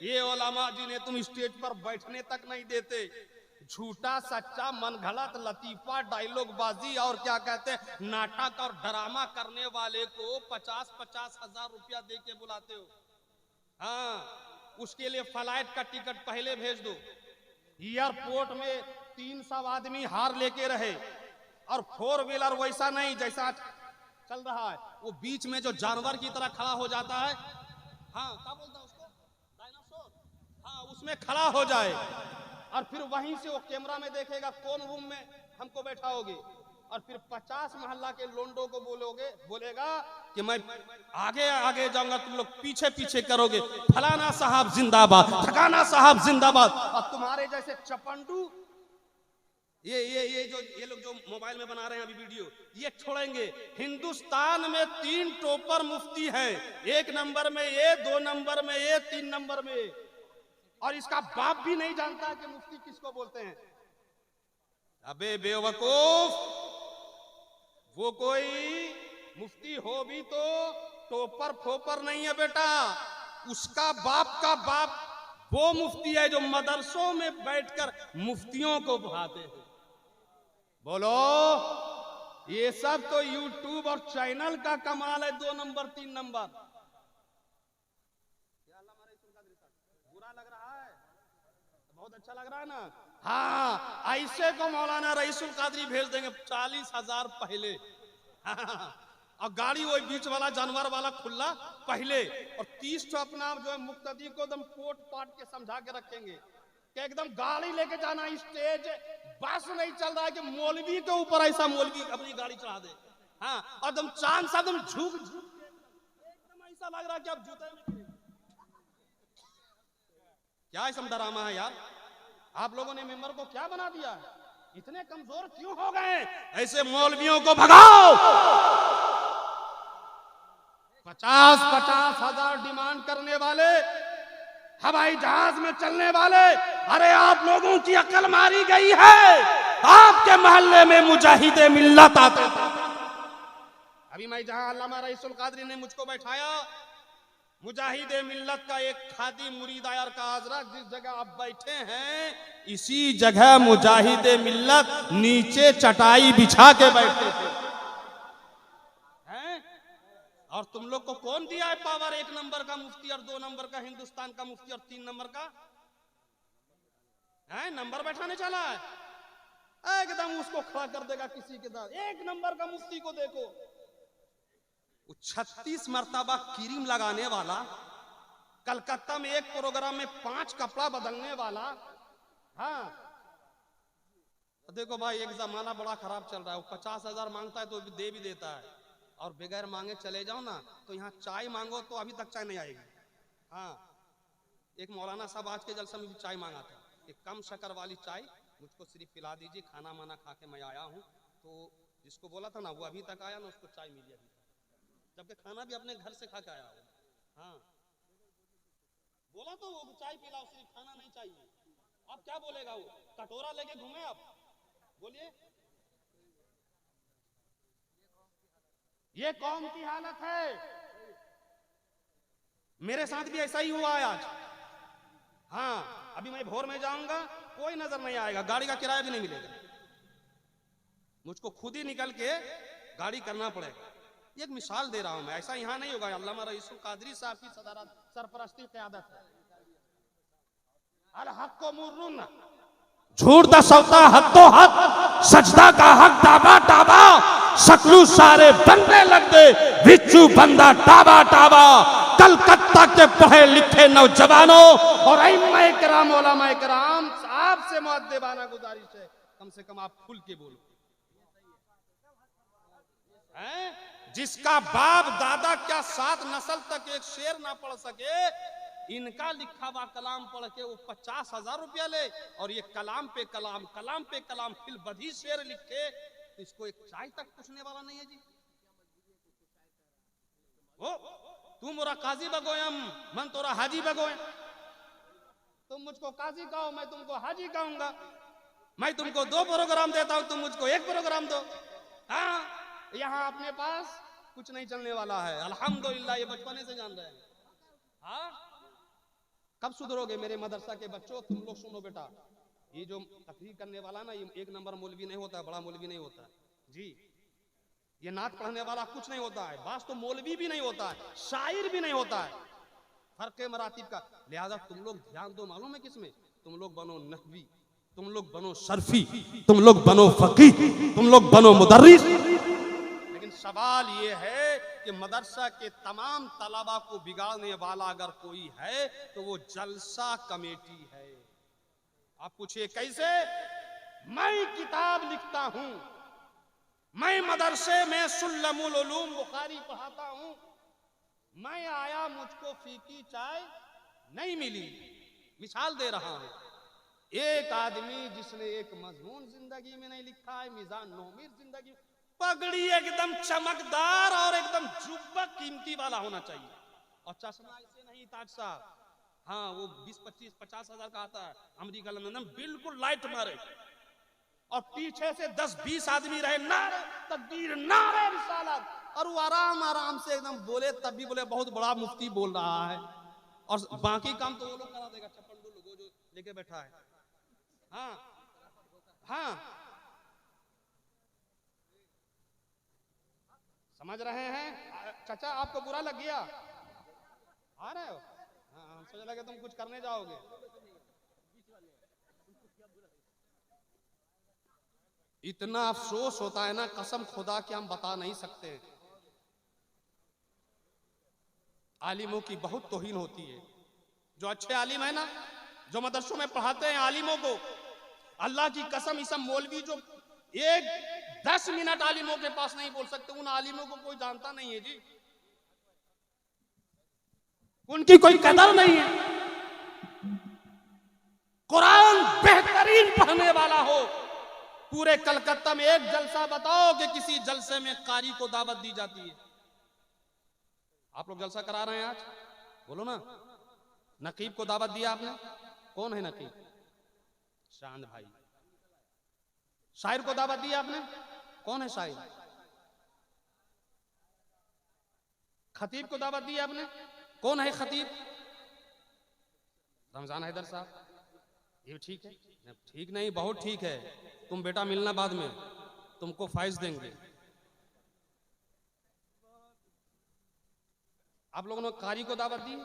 ये उलमा जिन्हें तुम स्टेज पर बैठने तक नहीं देते, झूठा सच्चा मन घड़त लतीफा डायलॉग बाजी और क्या कहते हैं नाटक और ड्रामा करने वाले को 50-50 हजार रुपया दे के बुलाते हो। हाँ, उसके लिए फ्लाइट का टिकट पहले भेज दो। एयरपोर्ट में 300 आदमी हार लेके रहे और 4 व्हीलर वैसा नहीं जैसा चल रहा है, वो बीच में जो जानवर की तरह खड़ा हो जाता है, हाँ क्या बोलता है उसको, डायनासोर, हाँ उसमें खड़ा हो जाए और फिर वहीं से वो कैमरा में देखेगा कौन रूम में हमको बैठाओगे, और फिर 50 मोहल्ला के लोंडो को बोलेगा कि मैं आगे आगे जाऊंगा, तुम लोग पीछे पीछे करोगे, फलाना साहब जिंदाबाद, ठकाना साहब जिंदाबाद। और तुम्हारे जैसे चपंडू ये लोग जो मोबाइल में बना रहे हैं अभी वीडियो, ये छोड़ेंगे। हिंदुस्तान में 3 टॉपर मुफ्ती है, 1 नंबर में ये, 2 नंबर में ये, 3 नंबर में, और इसका बाप भी नहीं जानता कि मुफ्ती किसको बोलते हैं। अबे बेवकूफ, वो कोई मुफ्ती हो भी तो टोपर फोपर नहीं है बेटा, उसका बाप का बाप वो मुफ्ती है जो मदरसों में बैठकर मुफ्तियों को पढ़ाते हैं। बोलो, ये सब तो यूट्यूब और चैनल का कमाल है, 2 नंबर 3 नंबर। बुरा लग रहा है? बहुत अच्छा लग रहा है ना? हाँ, ऐसे को मौलाना रईसुल कादरी भेज देंगे 40,000 पहले, हाँ, और गाड़ी वही बीच वाला जानवर वाला खुला पहले, और 30 अपना जो है मुक्तदी को एकदम कोट पाट के समझा के रखेंगे कि एकदम गाड़ी लेके जाना, स्टेज बस नहीं चल रहा है कि मौलवी के ऊपर ऐसा मौलवी अपनी गाड़ी चढ़ा दे, हाँ, और एकदम चांद सा एकदम झुक एकदम ऐसा लग रहा है कि अब जूते में क्या ऐसा ड्रामा है यार। आप लोगों ने मेंबर को क्या बना दिया, इतने कमजोर क्यों हो गए? ऐसे मौलवियों को भगाओ। 50-50 हजार डिमांड करने वाले, हवाई जहाज में चलने वाले, अरे आप लोगों की अकल मारी गई है। आपके मोहल्ले में मुजाहिदे मिल्लत आते थे। अभी मैं जहां अल्लामा रईसुल कादरी ने मुझको बैठाया, मुजाहिदे मिल्लत का एक खादी मुरीद आयर का आजरा, जिस जगह आप बैठे हैं इसी जगह मुजाहिदे मिल्लत नीचे चटाई बिछा के बैठते थे, हैं? और तुम लोग को कौन दिया है पावर 1 नंबर का मुफ्ती और 2 नंबर का हिंदुस्तान का मुफ्ती और 3 नंबर का है नंबर बैठाने चला है? एकदम उसको खड़ा कर देगा किसी के साथ। 1 नंबर का मुफ्ती को देखो, 36 मर्तबा क्रीम लगाने वाला, कलकत्ता में एक प्रोग्राम में 5 कपड़ा बदलने वाला, हाँ। तो देखो भाई, एक जमाना बड़ा खराब चल रहा है, वो 50,000 मांगता है तो दे भी देता है, और बगैर मांगे चले जाओ ना तो यहाँ चाय मांगो तो अभी तक चाय नहीं आएगी। हाँ, एक मौलाना साहब आज के जलसा में भी चाय मांगा था, एक कम शक्कर वाली चाय मुझको सिर्फ पिला दीजिए, खाना माना खा के मैं आया हूँ। तो जिसको बोला था ना वो अभी तक आया ना, उसको चाय मिली अभी, जबकि खाना भी अपने घर से खा के आया हो। हाँ, बोला तो वो चाय पिलाओ, सिर्फ खाना नहीं चाहिए। अब क्या बोलेगा वो, कटोरा लेके घूमे? अब बोलिए, ये कौम की हालत है। मेरे साथ भी ऐसा ही हुआ है आज। हाँ, अभी मैं भोर में जाऊंगा, कोई नजर नहीं आएगा, गाड़ी का किराया भी नहीं मिलेगा, मुझको खुद ही निकल के गाड़ी करना पड़ेगा। एक मिसाल दे रहा हूं मैं, ऐसा यहां नहीं होगा। अल्लामा रईसुल कादरी साहब की सदारत सरपरस्ती क़यादत है। अल हक को मुर्रुन, झूठ दा सौता हत्तो हक, सजदा का हक टाबा टाबा, शकलू सारे बनने लग दे, बिच्छू बंदा टाबा टाबा। कलकत्ता के पढ़े लिखे नौजवानों और अइम्मा किराम, उलमा किराम, आपसे मुअद्दिबाना गुजारिश है, कम से कम आप खुल के बोलो। जिसका बाप दादा क्या 7 नस्ल तक एक शेर ना पढ़ सके, इनका लिखा हुआ कलाम पढ़ के वो 50,000 रुपया ले, और ये कलाम पे कलाम, कलाम पे कलाम फिर बधी शेर लिखे, तो इसको एक चाय तक पूछने वाला नहीं है जी। ओ, तुम मोरा काजी बगोयम, मन तोरा हाजी बगोयम। तुम मुझको काजी कहो, मैं तुमको हाजी कहूंगा। मैं तुमको 2 प्रोग्राम देता हूं, तुम मुझको 1 प्रोग्राम दो। हाँ, यहाँ अपने पास कुछ नहीं चलने वाला है, अल्हम्दुलिल्लाह, ये बचपने से जान रहे हैं। हाँ, कब सुधरोगे मेरे मदरसा के बच्चों? तुम लोग सुनो बेटा, ये जो तकरीर करने वाला ना, ये एक नंबर मौलवी नहीं होता है, बड़ा मौलवी नहीं होता है जी। ये नात पढ़ने वाला कुछ नहीं होता है, बास तो मौलवी भी नहीं होता है, शायर भी नहीं होता है, फर्क है मरातिब का। लिहाजा तुम लोग ध्यान दो, मालूम है किसमें? तुम लोग बनो नहवी, तुम लोग बनो शर्फी, तुम लोग बनो फकीह, तुम लोग बनो मुदर्रिस। लेकिन सवाल ये है कि मदरसा के तमाम तलबा को बिगाड़ने वाला अगर कोई है तो वो जलसा कमेटी है। आप पूछिए कैसे? मैं किताब लिखता हूं, मैं मदरसे में सुल्लमुल उलूम बुखारी पढ़ाता हूं, मैं आया, मुझको फीकी चाय नहीं मिली। मिसाल दे रहा हूं, एक आदमी जिसने एक मजमून जिंदगी में नहीं लिखा है, मिजान नौमीर जिंदगी, पगड़ी एकदम चमकदार और एकदम जुब्बा कीमती वाला होना चाहिए, और चश्मा ऐसे नहीं ताज साहब, हाँ वो 20-25-50 हजार का आता है अमेरिका लंदन, बिल्कुल लाइट मारे, और पीछे से 10-20 आदमी रहे, नारे तकबीर, नारे रिसालत, और वो आराम आराम से एकदम बोले, तब भी बोले बहुत बड़ा मुफ्ती बोल रहा है, और बाकी काम तो वो लोग करा देगा, चप्पल लोगों जो लेके बैठा है। हाँ हाँ, समझ रहे हैं? चाचा आपको बुरा लग गया? आ रहे हो? हाँ, हम सोच लगे तुम कुछ करने जाओगे। इतना अफसोस होता है ना, कसम खुदा कि हम बता नहीं सकते। आलिमों की बहुत तौहीन होती है। जो अच्छे आलिम है ना, जो मदरसों में पढ़ाते हैं आलिमों को, अल्लाह की कसम, इस मौलवी जो 10 मिनट आलिमों के पास नहीं बोल सकते, उन आलिमों को कोई जानता नहीं है जी, उनकी कोई कदर नहीं है। कुरान बेहतरीन पढ़ने वाला हो, पूरे कलकत्ता में एक जलसा बताओ कि किसी जलसे में कारी को दावत दी जाती है? आप लोग जलसा करा रहे हैं आज, बोलो ना। नकीब को दावत दिया आपने? कौन है नकीब? चांद भाई। शायर को दावत दी आपने? कौन है शायर? खतीब को दावत दी आपने? कौन है खतीब? रमजान हैदर साहब। ये ठीक है? ठीक नहीं, बहुत ठीक है। तुम बेटा मिलना बाद में, तुमको फाइज देंगे। आप लोगों ने कारी को दावत दी?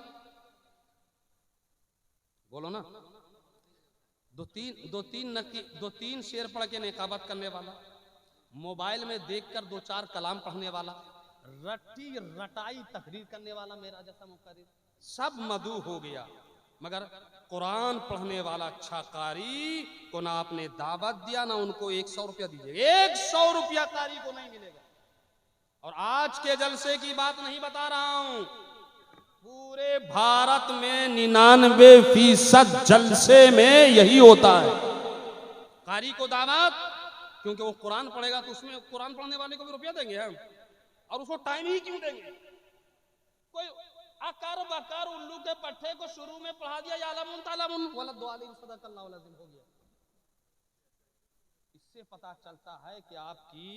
बोलो ना। दो तीन शेर पढ़ के निकाबत करने वाला, मोबाइल में देखकर 2-4 कलाम पढ़ने वाला, रटी रटाई तकरीर करने वाला, मेरा जैसा मुकर्रिर, सब मदू हो गया। मगर कुरान पढ़ने वाला अच्छा कारी को ना आपने दावत दिया, ना उनको 100 रुपया दीजिए। 100 रुपया कारी को नहीं मिलेगा। और आज के जलसे की बात नहीं बता रहा हूं, पूरे भारत में 99% जलसे में यही होता है। कारी को दावत, क्योंकि वो कुरान पढ़ेगा तो उसमें कुरान पढ़ने वाले को भी रुपया देंगे हम, और उसको टाइम ही क्यों देंगे? कोई आकार बकार उल्लू के पट्टे को शुरू में पढ़ा दिया, यालमुन तालमुन वाला दुआलिम सदकल्लाहु अलअज़ीम हो गया। इससे पता चलता है कि आपकी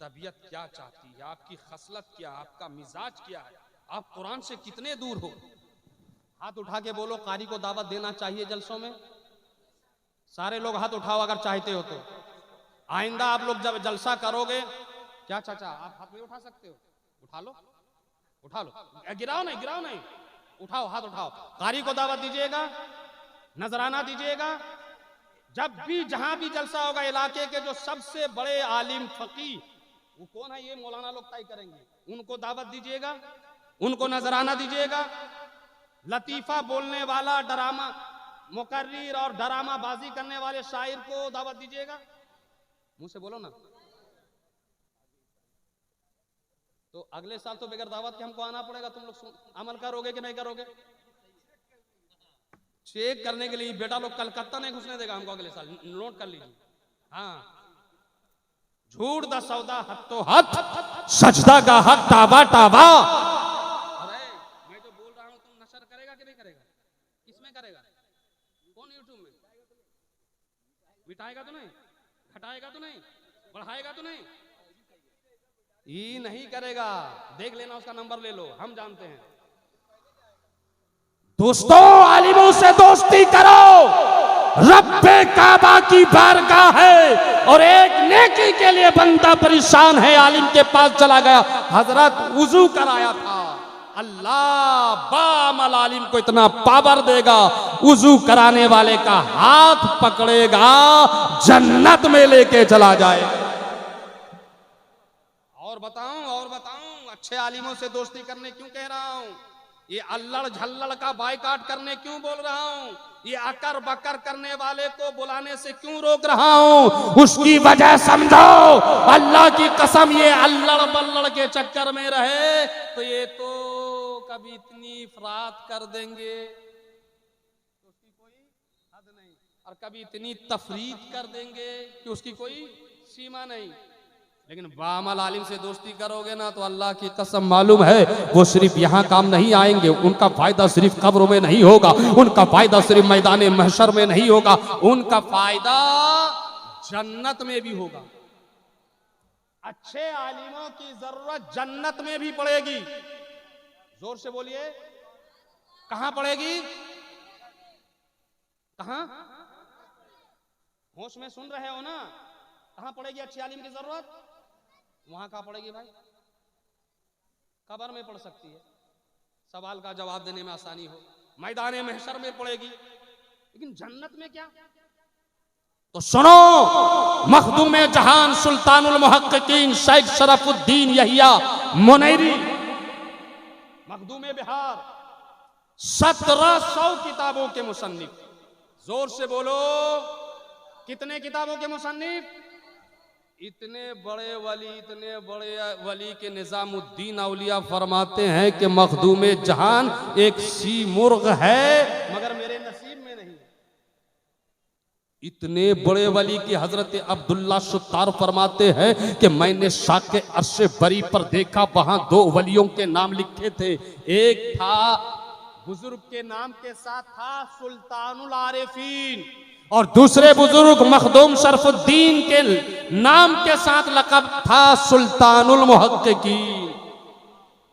तबीयत क्या चाहती है, आपकी खसलत क्या, आपका मिजाज क्या है, आप कुरान से कितने दूर हो। हाथ उठा के बोलो, कारी को दावत देना चाहिए जलसों में? सारे लोग हाथ उठाओ अगर चाहते हो तो। आइंदा आप लोग जब जलसा करोगे, क्या चाचा आप हाथ नहीं उठा सकते हो? उठा लो, उठा लो, गिराओ नहीं, उठाओ, हाथ उठाओ। कारी को दावत दीजिएगा, नजराना दीजिएगा। जब भी जहां भी जलसा होगा, इलाके के जो सबसे बड़े आलिम फकीह, वो कौन है ये मौलाना लोग तय करेंगे, उनको दावत दीजिएगा, उनको नजराना दीजिएगा। लतीफा बोलने वाला, डरामा मुकर्रिर और डरामा बाजी करने वाले शायर को दावत दीजिएगा। मुंह से बोलो ना। तो अगले साल तो बगैर दावत के हमको आना पड़ेगा। तुम लोग अमल करोगे कि नहीं करोगे? चेक करने के लिए बेटा लोग कलकत्ता नहीं घुसने देगा हमको अगले साल, नोट कर लीजिए। हाँ, झूठ दा सौदा हत्तो हथ, सजदा का हक ताबा ताबा। अरे मैं जो बोल रहा हूं तुम नशर करेगा कि नहीं करेगा? किसमें करेगा? कौन यूट्यूब में? मिटाएगा तो नहीं, घटाएगा तो नहीं, बढ़ाएगा तो नहीं? ये नहीं करेगा। देख लेना, उसका नंबर ले लो, हम जानते हैं। दोस्तों, आलिमों से दोस्ती करो। रब्बे काबा की बारगाह है और एक नेकी के लिए बंदा परेशान है, आलिम के पास चला गया, हजरत वुजू कराया था। अल्लाह बामल आलिम को इतना पावर देगा, वुजू कराने वाले का हाथ पकड़ेगा, जन्नत में लेके चला जाएगा। और बताऊं अच्छे आलिमों से दोस्ती करने क्यों कह रहा हूं? ये अल्लड़ झल्लड़ का बायकाट करने क्यों बोल रहा हूं? ये अकर बकर करने वाले को बुलाने से क्यों रोक रहा हूं? उसकी वजह समझो। अल्लाह की कसम, ये अल्लड़ बल्लड़ के चक्कर में रहे तो ये तो कभी इतनी इफरात कर देंगे कि उसकी कोई हद नहीं, और कभी इतनी तफरीत कर देंगे कि उसकी कोई सीमा नहीं। लेकिन बामल आलिम से दोस्ती करोगे ना तो अल्लाह की कसम मालूम है वो सिर्फ यहाँ काम नहीं आएंगे, उनका फायदा सिर्फ कब्रों में नहीं होगा, उनका फायदा सिर्फ मैदान महशर में नहीं होगा, उनका फायदा जन्नत में भी होगा। अच्छे आलिमों की जरूरत जन्नत में भी पड़ेगी। जोर से बोलिए, कहां पड़ेगी? कहां? होश में सुन रहे हो ना? कहां पड़ेगी अच्छे आलिम की जरूरत? वहां कहां पड़ेगी भाई? कब्र में पड़ सकती है, सवाल का जवाब देने में आसानी हो, मैदान महशर में पड़ेगी, लेकिन जन्नत में क्या? तो सुनो, मखदूम जहान सुल्तानुल मुहक्किकीन शेख शरफुद्दीन यहिया मुनैरी, मखदूम बिहार, 1700 किताबों के मुसन्निफ। जोर से बोलो, कितने किताबों के मुसन्निफ? इतने बड़े वली के निजामुद्दीन औलिया फरमाते हैं कि मखदूम जहान एक सी मुर्ग है मगर मेरे नसीब में नहीं। इतने बड़े वली की हजरत अब्दुल्ला शुत्तार फरमाते हैं कि मैंने शाके अर्शे बरी पर देखा, वहां 2 वलियों के नाम लिखे थे। एक था, बुजुर्ग के नाम के साथ था सुल्तानुल आरिफीन, और दूसरे बुजुर्ग मखदूम शरफुद्दीन के नाम के साथ लक़ब था सुल्तानुल मुहक्किकीन।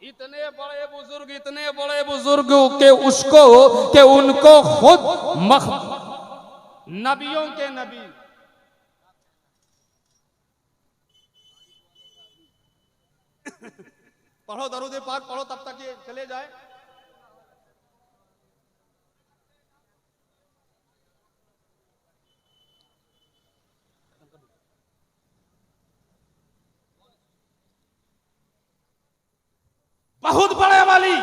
इतने बड़े बुजुर्ग के उसको कि उनको खुद नबियों के नबी पढ़ो, दरूद पाक पढ़ो, तब तक ये चले जाए। बहुत बड़े वाली,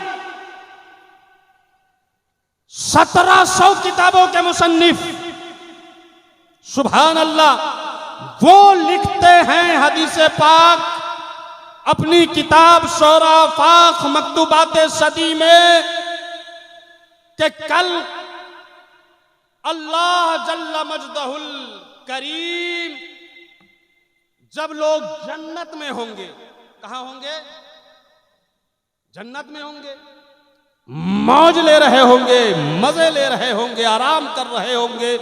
1700 किताबों के मुसन्निफ, सुभान अल्लाह। वो लिखते हैं हदीस पाक अपनी किताब शोरा फाख मकतूबात सदी में कि कल अल्लाह जल्ल मजदहुल करीम जब लोग जन्नत में होंगे, कहां होंगे? जन्नत में होंगे, मौज ले रहे होंगे, मजे ले रहे होंगे, आराम कर रहे होंगे,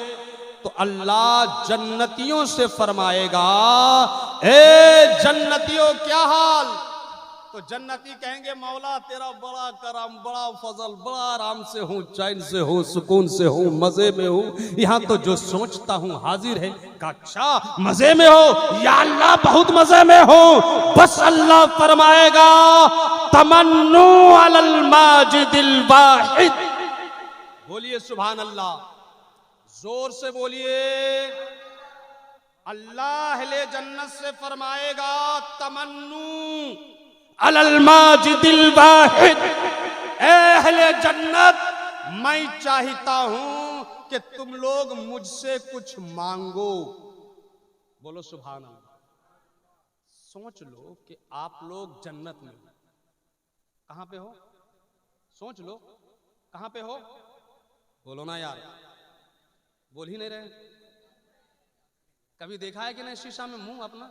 तो अल्लाह जन्नतियों से फरमाएगा, ए जन्नतियों क्या हाल? तो जन्नती कहेंगे, मौला तेरा बड़ा करम, बड़ा फजल, बड़ा आराम से हूँ, चैन से हूँ, सुकून से हूँ, मजे में हूँ, यहाँ तो जो सोचता हूँ हाजिर है। अच्छा मजे में हो? या अल्लाह बहुत मजे में हो। बस अल्लाह फरमाएगा, तमन्नू अलल माजिदिल वाहिद। बोलिए सुभान अल्लाह, जोर से बोलिए। अल्लाह ले जन्नत से फरमाएगा, तमन्नू अलल माजिदिल वाहिद, अहले जन्नत मैं चाहता हूं कि तुम लोग मुझसे कुछ मांगो। बोलो सुभान अल्लाह। सोच लो कि आप लोग जन्नत में हो, कहां पे हो? सोच लो कहां पे हो? बोलो ना यार, बोल ही नहीं रहे। कभी देखा है कि नहीं शीशा में मुंह अपना?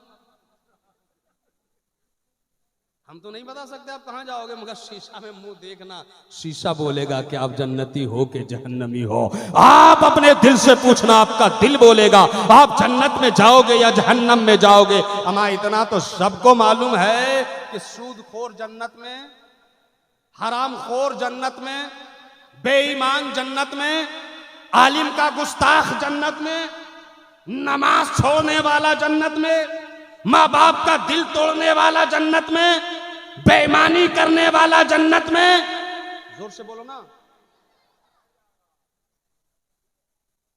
हम तो नहीं बता सकते आप कहां जाओगे, मगर शीशा में मुंह देखना, शीशा बोलेगा कि आप जन्नती हो कि जहन्नमी हो। आप अपने दिल से पूछना, आपका दिल बोलेगा आप जन्नत में जाओगे या जहन्नम में जाओगे। हमारा इतना तो सबको मालूम है कि सूदखोर जन्नत में, हरामखोर जन्नत में, बेईमान जन्नत में, आलिम का गुस्ताख जन्नत में, नमाज छोड़ने वाला जन्नत में, माँ बाप का दिल तोड़ने वाला जन्नत में, बेईमानी करने वाला जन्नत में। जोर से बोलो ना।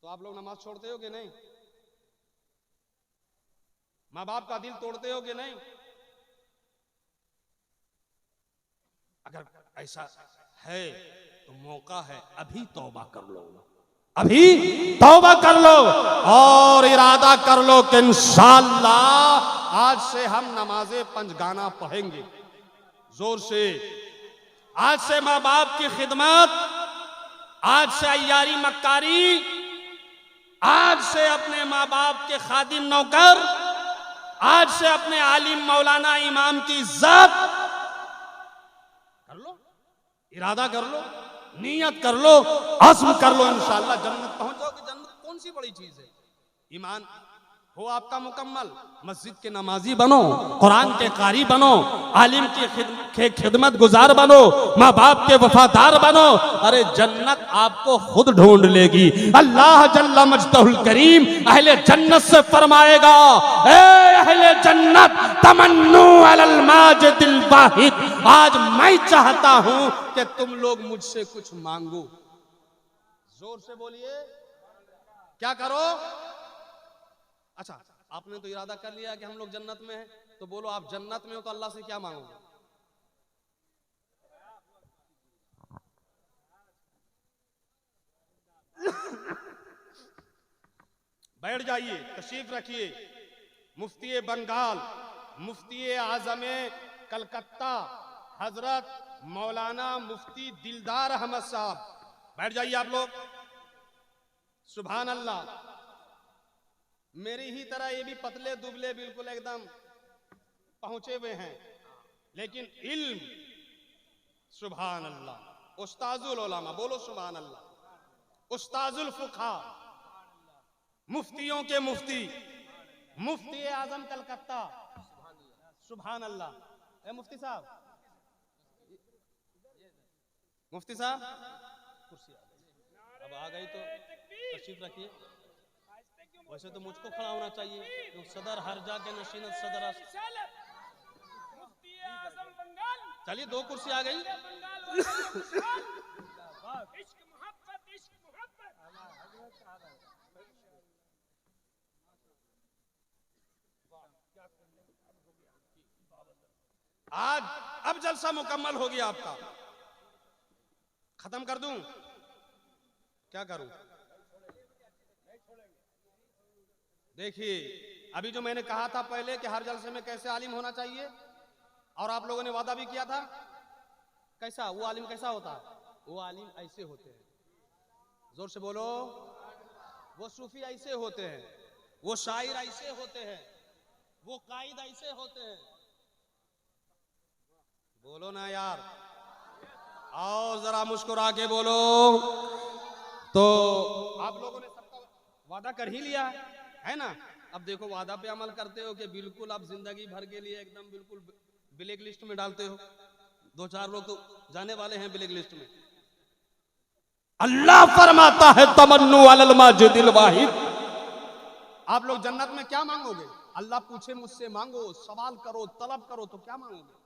तो आप लोग नमाज छोड़ते हो कि नहीं? माँ बाप का दिल तोड़ते हो कि नहीं? अगर ऐसा है तो मौका है, अभी तौबा कर लो, अभी तौबा कर लो और इरादा कर लो कि इंशाअल्लाह आज से हम नमाज़े पंजगाना पढ़ेंगे जोर से। आज से माँ बाप की खिदमत, आज से अय्यारी मक्कारी, आज से अपने माँ बाप के खादिम नौकर, आज से अपने आलिम मौलाना इमाम की इज्जत कर लो, इरादा कर लो, नियत कर लो, अज़्म कर लो, इंशाअल्लाह जन्नत पहुंच जाओगे। जन्नत कौन सी बड़ी चीज है? ईमान हो आपका मुकम्मल, मस्जिद के नमाजी बनो, कुरान के कारी बनो, आलिम की खिदमत गुजार बनो, माँ बाप के वफादार बनो। अरे जन्नत आपको खुद ढूंढ लेगी। अल्लाह जल्ला मजदहुल करीम अहले जन्नत से फरमाएगा, ए अहले जन्नत तमन्नू अलल माजिदिल वाहिद, आज मैं चाहता हूं कि तुम लोग मुझसे कुछ मांगो। जोर से बोलिए, क्या करो? अच्छा, आपने तो इरादा कर लिया कि हम लोग जन्नत में हैं, तो बोलो आप जन्नत में हो तो अल्लाह से क्या मांगोगे? बैठ जाइए, तशरीफ रखिए। मुफ्ती बंगाल, मुफ्ती आजम कलकत्ता हजरत मौलाना मुफ्ती दिलदार अहमद साहब, बैठ जाइए आप लोग। सुभान अल्लाह। मेरी ही तरह ये भी पतले दुबले बिल्कुल एकदम पहुंचे हुए हैं, लेकिन इल्म, सुभान अल्लाह। उस्ताजुल उलमा, बोलो सुभान अल्लाह। उस्ताजुल फुक़हा, मुफ्तियों के मुफ्ती, मुफ्ती आजम कलकत्ता, सुभान अल्लाह। मुफ्ती साहब, मुफ्ती साहब कुर्सी अब आ गई तो तशरीफ रखिए। वैसे तो मुझको खड़ा होना चाहिए, तो सदर हर जाके नशीनत सदर। चलिए, दो कुर्सी आ गई। आज अब जलसा मुकम्मल हो गया आपका। खत्म कर दूं? क्या करूं? देखिए, अभी जो मैंने कहा था पहले कि हर जलसे में कैसे आलिम होना चाहिए, और आप लोगों ने वादा भी किया था, कैसा वो आलिम कैसा होता है? वो आलिम ऐसे होते हैं, जोर से बोलो, वो सूफी ऐसे होते हैं, वो शायर ऐसे होते हैं, वो कायद ऐसे होते हैं। बोलो ना यार, आओ जरा मुस्कुरा के बोलो। तो आप लोगों ने सबका वादा कर ही लिया है ना? अब देखो, वादा पे अमल करते हो कि बिल्कुल आप जिंदगी भर के लिए एकदम बिल्कुल ब्लैक लिस्ट में डालते हो? दो चार लोग तो जाने वाले हैं ब्लैक लिस्ट में। अल्लाह फरमाता है तमन्नू अलल माजिदिल वाहिद। आप लोग जन्नत में क्या मांगोगे? अल्लाह पूछे मुझसे मांगो, सवाल करो, तलब करो, तो क्या मांगोगे?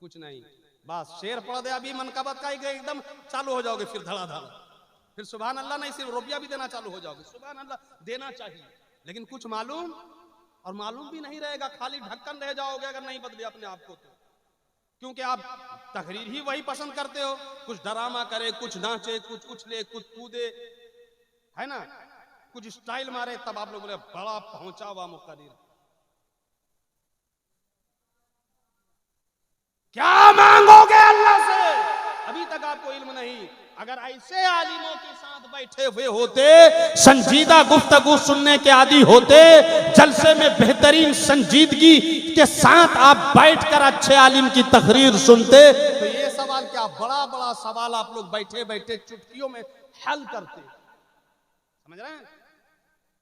कुछ नहीं, बस शेर पढ़ दे अभी मनकबत का एकदम चालू हो जाओगे, फिर धड़ाधड़, फिर सुभान अल्लाह नहीं, सिर्फ रुपया भी देना चालू हो जाओगे। सुभान अल्लाह देना चाहिए, लेकिन कुछ मालूम और मालूम भी नहीं रहेगा, खाली ढक्कन रह जाओगे अगर नहीं बदले अपने आप को तो। क्योंकि आप तकरीर ही वही पसंद करते हो, कुछ ड्रामा करे, कुछ नाचे, कुछ उछले, कुछ कूदे, है ना, कुछ स्टाइल मारे, तब आप लोग बोले बड़ा पहुंचा हुआ मुक़र्रिर। क्या मांगोगे अल्लाह से? अभी तक आपको इल्म नहीं। अगर ऐसे आलिमों के साथ बैठे हुए होते, संजीदा गुफ्तगू सुनने के आदी होते, जलसे में बेहतरीन संजीदगी के साथ आप बैठकर अच्छे आलिम की तकरीर सुनते, तो ये सवाल क्या बड़ा बड़ा सवाल आप लोग बैठे बैठे चुटकियों में हल करते। समझ रहे हैं?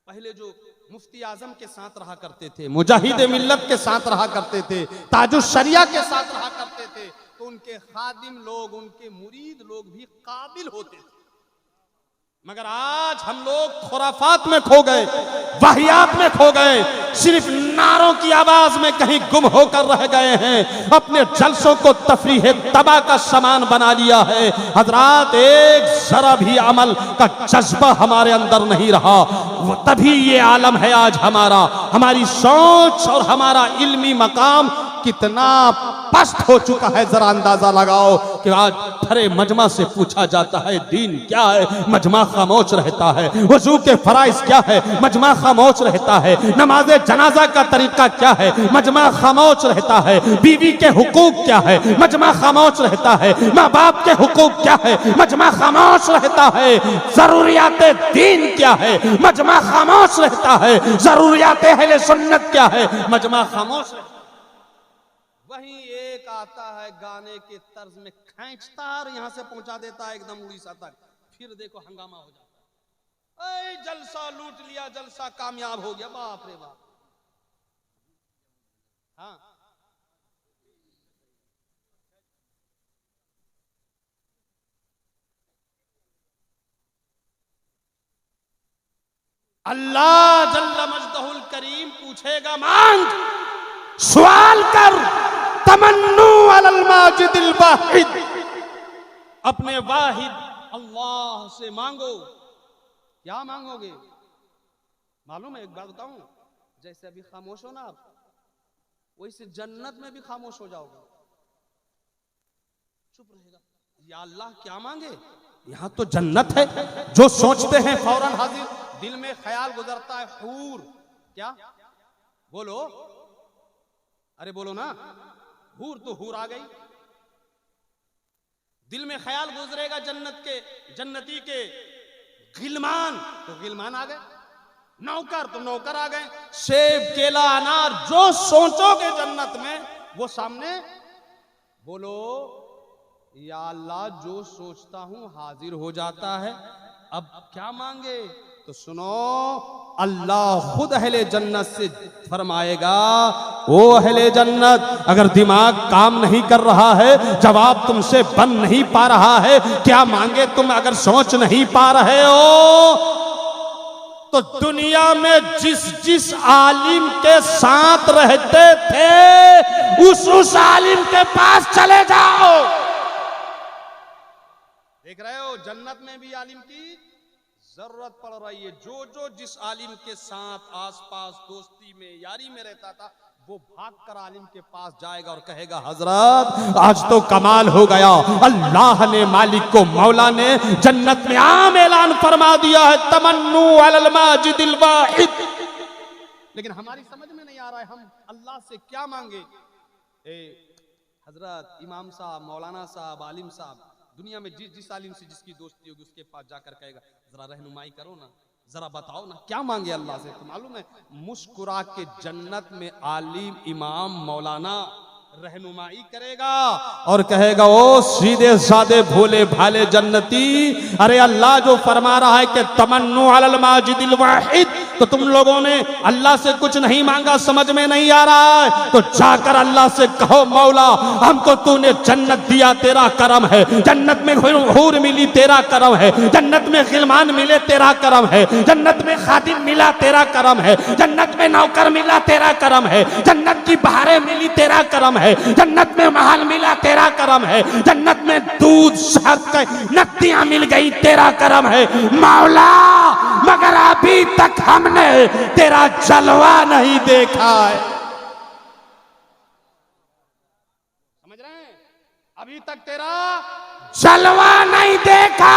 पहले जो मुफ्ती आजम के साथ रहा करते थे, मुजाहिद मिल्लत के साथ रहा करते थे, ताजुश शरिया के साथ रहा करते थे, तो उनके खादिम लोग, उनके मुरीद लोग भी काबिल होते थे। मगर आज हम लोग खुराफात में खो गए, वाहियात में खो गए, सिर्फ नारों की आवाज में कहीं गुम होकर रह गए हैं, अपने जलसों को तफरीह तबाह का सामान बना लिया है। हजरात, एक जरा भी अमल का जज्बा हमारे अंदर नहीं रहा, तभी ये आलम है आज हमारा। हमारी सोच और हमारा इल्मी मकाम कितना पस्त हो चुका है, जरा अंदाजा लगाओ कि आज भरे मजमा से पूछा जाता है दीन क्या है, मजमा खामोश रहता है। वजू के फराइज क्या है, मजमा खामोश रहता है। नमाज जनाजा का तरीका क्या है, मजमा खामोश रहता है। बीवी के हुकूक क्या है, मजमा खामोश रहता है। माँ बाप के हुकूक क्या है, मजमा खामोश रहता है। जरूरियात दीन क्या है, मजमा खामोश रहता है। जरूरियात अहले सुन्नत क्या है, मजमा खामोश रहता है। वहीं एक आता है गाने के तर्ज में खींचता और यहां से पहुंचा देता है एकदम उड़ीसा तक, फिर देखो हंगामा हो जाता है। जलसा लूट लिया, जलसा कामयाब हो गया, बाप रे बाप। हाँ, अल्लाह जल्ल मजदहुल करीम पूछेगा, मांग, सवाल कर, तमन्नू अलल माजिदिल वाहिद, अपने वाहिद अल्लाह से मांगो। क्या मांगोगे मालूम है? एक बात बताऊं, जैसे अभी खामोश हो ना आप, वैसे जन्नत में भी खामोश हो जाओगे, चुप रहेगा। या अल्लाह क्या मांगे? यहां तो जन्नत है, जो सोचते हैं फौरन हाजिर, दिल में ख्याल गुजरता है हूर। क्या बोलो, अरे बोलो ना, हूर तो हूर आ गई। दिल में ख्याल गुजरेगा जन्नत के, जन्नती के। गिलमान तो गिलमान आ गए, नौकर तो नौकर आ गए। सेब, केला, अनार, जो सोचोगे जन्नत में वो सामने। बोलो, या अल्लाह जो सोचता हूं हाजिर हो जाता है, अब क्या मांगे? तो सुनो, अल्लाह खुद अहले जन्नत से फरमाएगा, ओ अहले जन्नत, अगर दिमाग काम नहीं कर रहा है, जवाब तुमसे बन नहीं पा रहा है, क्या मांगे तुम अगर सोच नहीं पा रहे हो, तो दुनिया में जिस जिस आलिम के साथ रहते थे उस आलिम के पास चले जाओ। देख रहे हो, जन्नत में भी आलिम की जरूरत पड़ रही है। जो जो जिस आलिम के साथ आसपास दोस्ती में, यारी में रहता था, वो भागकर आलिम के पास जाएगा और कहेगा, हजरत आज तो कमाल हो गया, अल्लाह ने, मालिक को, मौला ने जन्नत में आम ऐलान फरमा दिया है, तमन्नू अलल माजिदिल वाहिद। लेकिन हमारी समझ में नहीं आ रहा है हम अल्लाह से क्या मांगे। हजरत, इमाम साहब, मौलाना साहब, आलिम साहब, दुनिया में जिस आलिम से जिसकी दोस्ती होगी उसके पास जाकर कहेगा, जरा रहनुमाई करो ना, जरा बताओ ना क्या मांगे अल्लाह से। तो मालूम है, मुस्कुरा के जन्नत में आलिम, इमाम, मौलाना रहनुमाई करेगा और कहेगा, ओ सीधे साधे भोले भाले जन्नती, अरे अल्लाह जो फरमा रहा है कि तमन्नू अलल माजिदिल वाहिद, तो तुम लोगों ने अल्लाह से कुछ नहीं मांगा, समझ में नहीं आ रहा है, तो जाकर अल्लाह से कहो, मौला हमको तूने जन्नत दिया, तेरा करम है, जन्नत में हूर मिली, तेरा करम है, जन्नत में गिलमान मिले, तेरा करम है, जन्नत में खादिम मिला, तेरा करम है, जन्नत में नौकर मिला, तेरा करम है, जन्नत की बहारें मिली, तेरा करम है, जन्नत में महल मिला, तेरा करम है, जन्नत में दूध, शहद, नदियां मिल गई, तेरा करम है मौला, मगर अभी तक हमने तेरा जलवा नहीं देखा है। समझ रहे हैं? अभी तक तेरा जलवा नहीं देखा।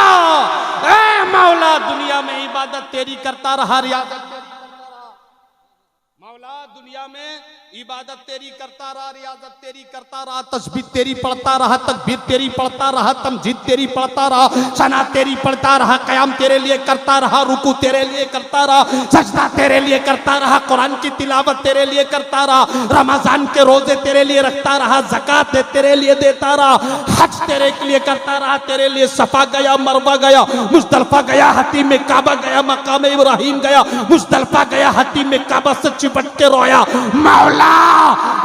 ऐ मौला, दुनिया में इबादत तेरी करता रहा, रियाजत तेरी करता रहा, मौला दुनिया में इबादत तेरी करता रहा, रियाजत तेरी करता रहा, तस्बीह तेरी पढ़ता रहा, तकबीर तेरी पढ़ता रहा, तमजीद तेरी पढ़ता रहा, सना तेरी पढ़ता रहा, कयाम तेरे लिए करता रहा, रुकू तेरे लिए करता रहा, सजदा तेरे लिए करता रहा, कुरान की तिलावत तेरे लिए करता रहा, रमजान के रोजे तेरे लिए रखता रहा, ज़कात तेरे लिए देता रहा, हज हज तेरे के लिए करता रहा, तेरे लिए सफा गया, मरवा गया, मुजदलफा गया, हतीम में काबा गया, मकाम इब्राहिम गया, मुजदलफा गया, हतीम में काबा से चिपट के रोया। मौला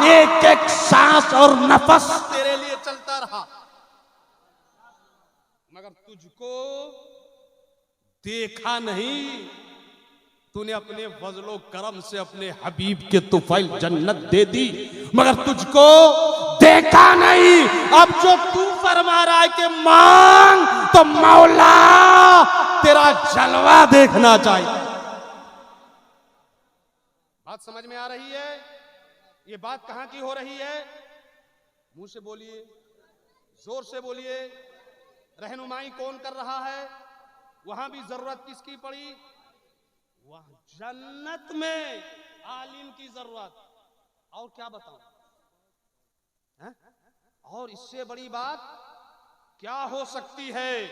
एक एक सांस और नफस तेरे लिए चलता रहा, मगर तुझको देखा नहीं। तूने अपने फजलो करम से अपने हबीब के तुफैल जन्नत दे दी, मगर तुझको देखा नहीं। अब जो तू फरमा रहा है कि मांग, तो मौला तेरा जलवा देखना चाहिए। बात समझ में आ रही है? ये बात कहां की हो रही है? मुंह से बोलिए, जोर से बोलिए। रहनुमाई कौन कर रहा है? वहां भी जरूरत किसकी पड़ी? वह जन्नत में आलिम की जरूरत। और क्या बताऊं? और इससे बड़ी बात क्या हो सकती है?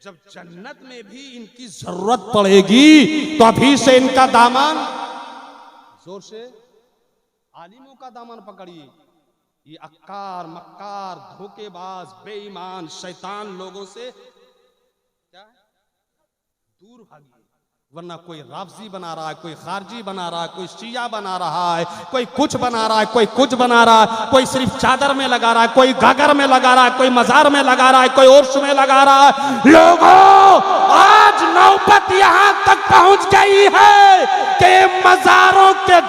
जब जन्नत में भी इनकी जरूरत पड़ेगी तो अभी से इनका दामन, जोर से, आलिमों का दामन पकड़िए। ये अक्कार मक्कार धोखेबाज बेईमान शैतान लोगों से क्या है? दूर भागिए, वरना कोई राफजी बना रहा है, कोई खारजी बना रहा है, कोई शिया बना रहा है, कोई कुछ बना रहा है, कोई कुछ बना रहा है, कोई सिर्फ चादर में लगा रहा है, कोई गागर में लगा रहा है, कोई मजार में लगा रहा है, कोई उर्स में लगा रहा है। लोगों, आज नौबत यहां तक पहुंच गई है कि मजारों के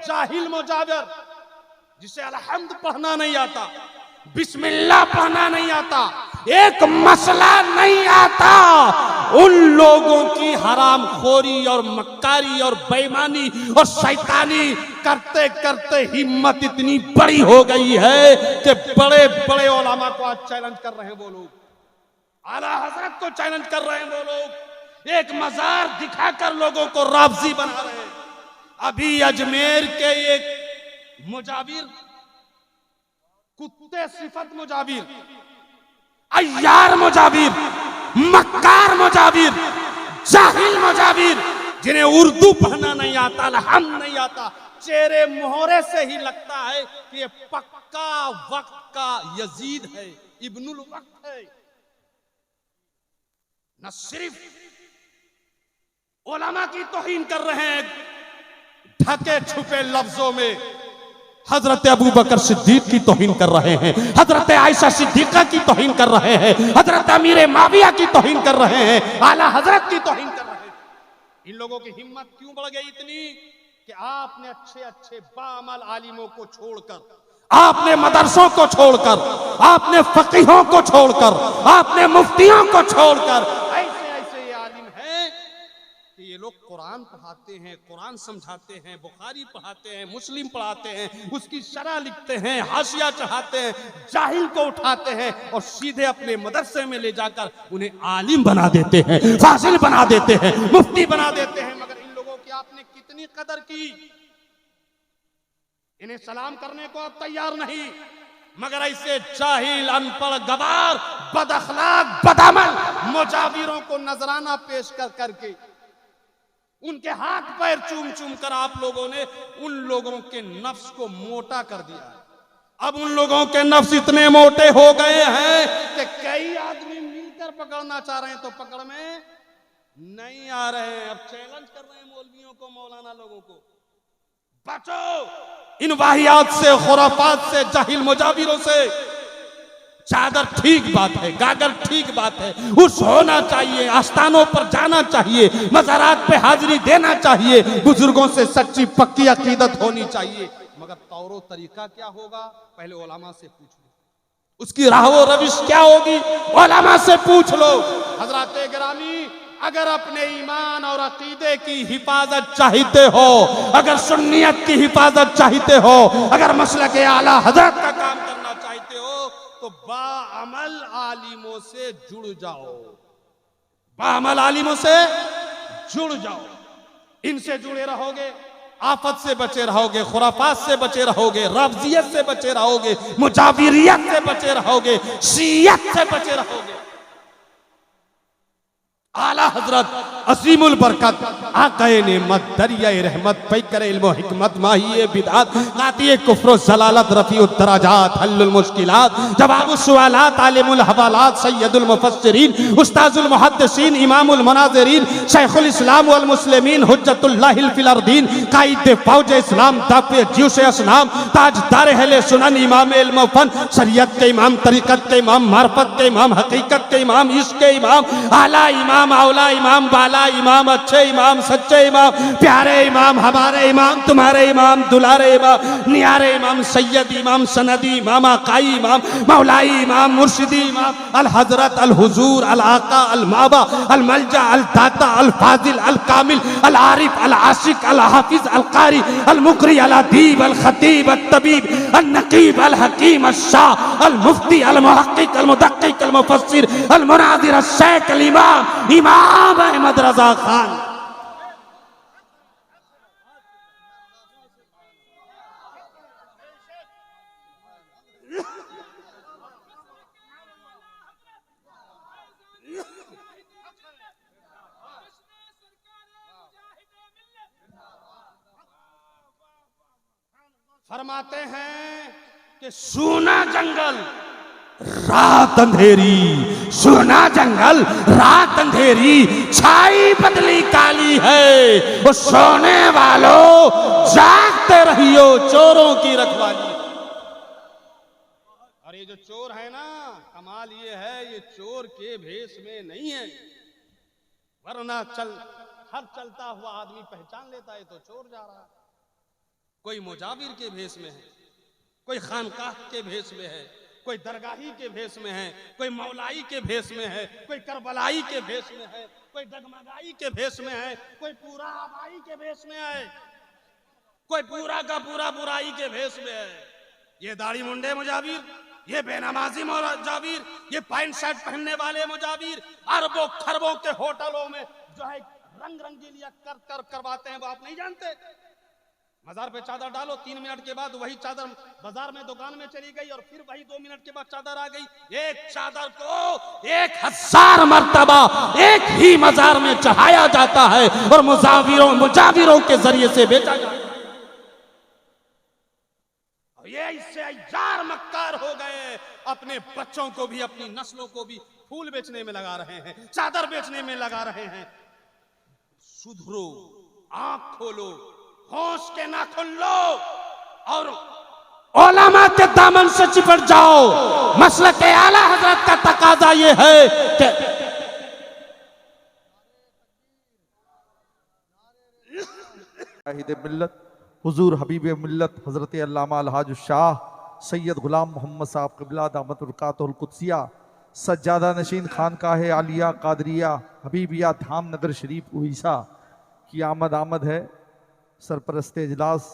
जाहिल मुजाविर, जिसे अलहम्द पढ़ना नहीं आता, बिस्मिल्लाह पढ़ना नहीं आता, एक मसला नहीं आता, उन लोगों की हरामखोरी और मक्कारी और बेईमानी और शैतानी करते करते हिम्मत इतनी बड़ी हो गई है कि बड़े बड़े उलमा को आज चैलेंज कर रहे हैं वो लोग, आला हजरत को चैलेंज कर रहे हैं वो लोग, एक मजार दिखाकर लोगों को राफजी बना रहे हैं। अभी अजमेर के एक मुजाविर, कुत्ते सिफत मुजाविर, अय्यार मुजाविर, मक्कार मुजाविर, जाहिल मुजाविर, जिन्हें उर्दू पढ़ना नहीं आता, अलहम्द नहीं आता, चेहरे मोहरे से ही लगता है कि ये पक्का वक्त का यजीद है, इब्नुल वक्त है। न सिर्फ उलमा की तौहीन कर रहे हैं ढके छुपे लफ्जों में, हजरत अबू बकर सिद्दीक की तौहीन कर रहे हैं, हजरत आयशा सिद्दीका की तौहीन कर रहे हैं, हजरत अमीर माविया की तौहीन कर रहे हैं, आला हजरत की तौहीन कर रहे हैं। इन लोगों की हिम्मत क्यों बढ़ गई इतनी कि आपने अच्छे अच्छे बाअमल आलिमों को छोड़कर, आपने मदरसों को छोड़कर, आपने फकीहों को छोड़कर, आपने मुफ्तियों को छोड़कर, ऐसे ये आलिम हैं कि ये लोग कुरान पढ़ाते हैं, कुरान समझाते हैं, बुखारी पढ़ाते हैं, मुस्लिम पढ़ाते हैं, उसकी शरह लिखते हैं, हाशिया चढ़ाते हैं, जाहिल को उठाते हैं और सीधे अपने मदरसे में ले जाकर उन्हें आलिम बना देते हैं, फाजिल बना देते हैं, मुफ्ती बना देते हैं। मगर इन लोगों की आपने कितनी कदर की? इन्हें सलाम करने को आप तैयार नहीं, मगर ऐसे जाहिल अनपढ़ गवार बदअखलाक बदअमल मुजाविरों को नजराना पेश कर करके उनके हाथ पैर चूम चूम कर आप लोगों ने उन लोगों के नफ्स को मोटा कर दिया है। अब उन लोगों के नफ्स इतने मोटे हो गए हैं कि कई आदमी मिलकर पकड़ना चाह रहे हैं तो पकड़ में नहीं आ रहे हैं। अब चैलेंज कर रहे हैं मौलवियों को, मौलाना लोगों को, बचो इन वाहियात से, खुराफात से, जाहिल मुजाविरों से। चादर ठीक बात है, गागर ठीक बात है, उस होना चाहिए, आस्थानों पर जाना चाहिए, मज़ारात पे हाजिरी देना चाहिए, बुजुर्गों से सच्ची पक्की अकीदत होनी चाहिए, मगर तौरो तरीका क्या होगा पहले उलमा से पूछ लो, उसकी राह रविश क्या होगी उलमा से पूछ लो। हजरात गिरामी, अगर अपने ईमान और अकीदे की हिफाजत चाहते हो, अगर सुन्नियत की हिफाजत चाहते हो, अगर मसलक आला हजरत का काम करना चाहते हो तो बाअमल आलिमों से जुड़ जाओ, बाअमल आलिमों से जुड़ जाओ। इनसे जुड़े रहोगे, आफत से बचे रहोगे, खुराफात से बचे रहोगे, राफजियत से बचे रहोगे, मुजाविरियत से बचे रहोगे, शियत से बचे रहोगे। आला हजरत असीमुल बरकत आकाए नेमत दरियाए रहमत पैकर इल्म हिकमत माहिए बिदात कातिए कुफ्र जलालत रफीउद दराजात हल्लुल मुश्किलात जवाबुल सुआलात आलिमुल हवालात सय्यदुल मुफस्सिरीन उस्ताजुल मुहद्दिसीन इमामुल मुनाज़िरीन शेखुल इस्लाम वल मुस्लिमीन हुज्जतुल्लाहिल फिल अर्दीन कायदे फौज इस्लाम दाफ़े ज्यूश असनाम ताजदार अहले सुनन इमाम इल्म फन शरीयत के इमाम तरीक़त के इमाम मार्फत के इमाम हकीकत के इमाम इश्क के इमाम आला इमाम औला इमाम बाला इमाम अच्छे इमाम सच्चे इमाम प्यारे इमाम हमारे इमाम तुम्हारे इमाम दुलारे इमाम नियारे इमाम सैयद इमाम सनदी इमाम आकाई इमाम मौलाई इमाम मुर्शिदी इमाम अल हजरत अल हुजूर अल आका अल माबा अल मलजा अल दाता अल फाजिल अल कामिल अल आरिफ अल आशिक अल हाफिज अल कारी अल मुकरी अल अदीब अल खतीब अल तबीब अल नकीब अल हकीम अल शाह अल मुफ्ती अल मुहक्किक अल मुदक्किक अल मुफस्सिर अल मुनाज़िर अल शेख अल इमाम इमाम अहमद रजा खान। फरमाते हैं कि सूना जंगल रात अंधेरी, सूना जंगल रात अंधेरी, छाई बदली काली है, वो सोने वालों जागते रहियो चोरों की रखवाली। और ये जो चोर है ना, कमाल ये है, ये चोर के भेष में नहीं है, वरना हर चलता हुआ आदमी पहचान लेता है तो चोर जा रहा है। कोई मुजाविर के भेष में है, कोई खानकाह के भेष में है, कोई दरगाही के भेष में है, कोई मौलाई के भेष में है, कोई करबलाई के भेष में है, कोई डगमगाई के भेष में है, कोई पूरा आबाई के भेष में है, कोई पूरा का पूरा बुराई के भेष में है। ये दाढ़ी मुंडे मुजाविर, ये बेनमाजी मुजाविर, ये पैंट शर्ट पहनने वाले मुजाविर, अरबों खरबों के होटलों में जो है रंग रंगीलियां करवाते हैं, वो आप नहीं जानते। बाजार पे चादर डालो, 3 मिनट के बाद वही चादर बाजार में दुकान में चली गई और फिर वही 2 मिनट के बाद चादर आ गई। एक चादर को 1000 मर्तबा एक ही मजार में चढ़ाया जाता है और मुजाविरों के जरिए से बेचा जाता है। ये इससे हजार मक्कार हो गए, अपने बच्चों को भी अपनी नस्लों को भी फूल बेचने में लगा रहे हैं, चादर बेचने में लगा रहे हैं। सुधरो, आंख खोलो, होश के नाखून लो और उलमा के दामन से चिपट जाओ। मसलक आला हजरत का तकाजा ये है कि शाहिद मिल्लत हुजूर हबीब मिल्लत हजरत अल्लामा अलहाज शाह सैयद गुलाम मोहम्मद साहब क़िबला दामत बरकातुहुल कुद्सिया सज्जादा नशीन खानकाह आलिया कादरिया हबीबिया धाम नगर शरीफ उड़ीसा की आमद है। सरपरस्ते इजलास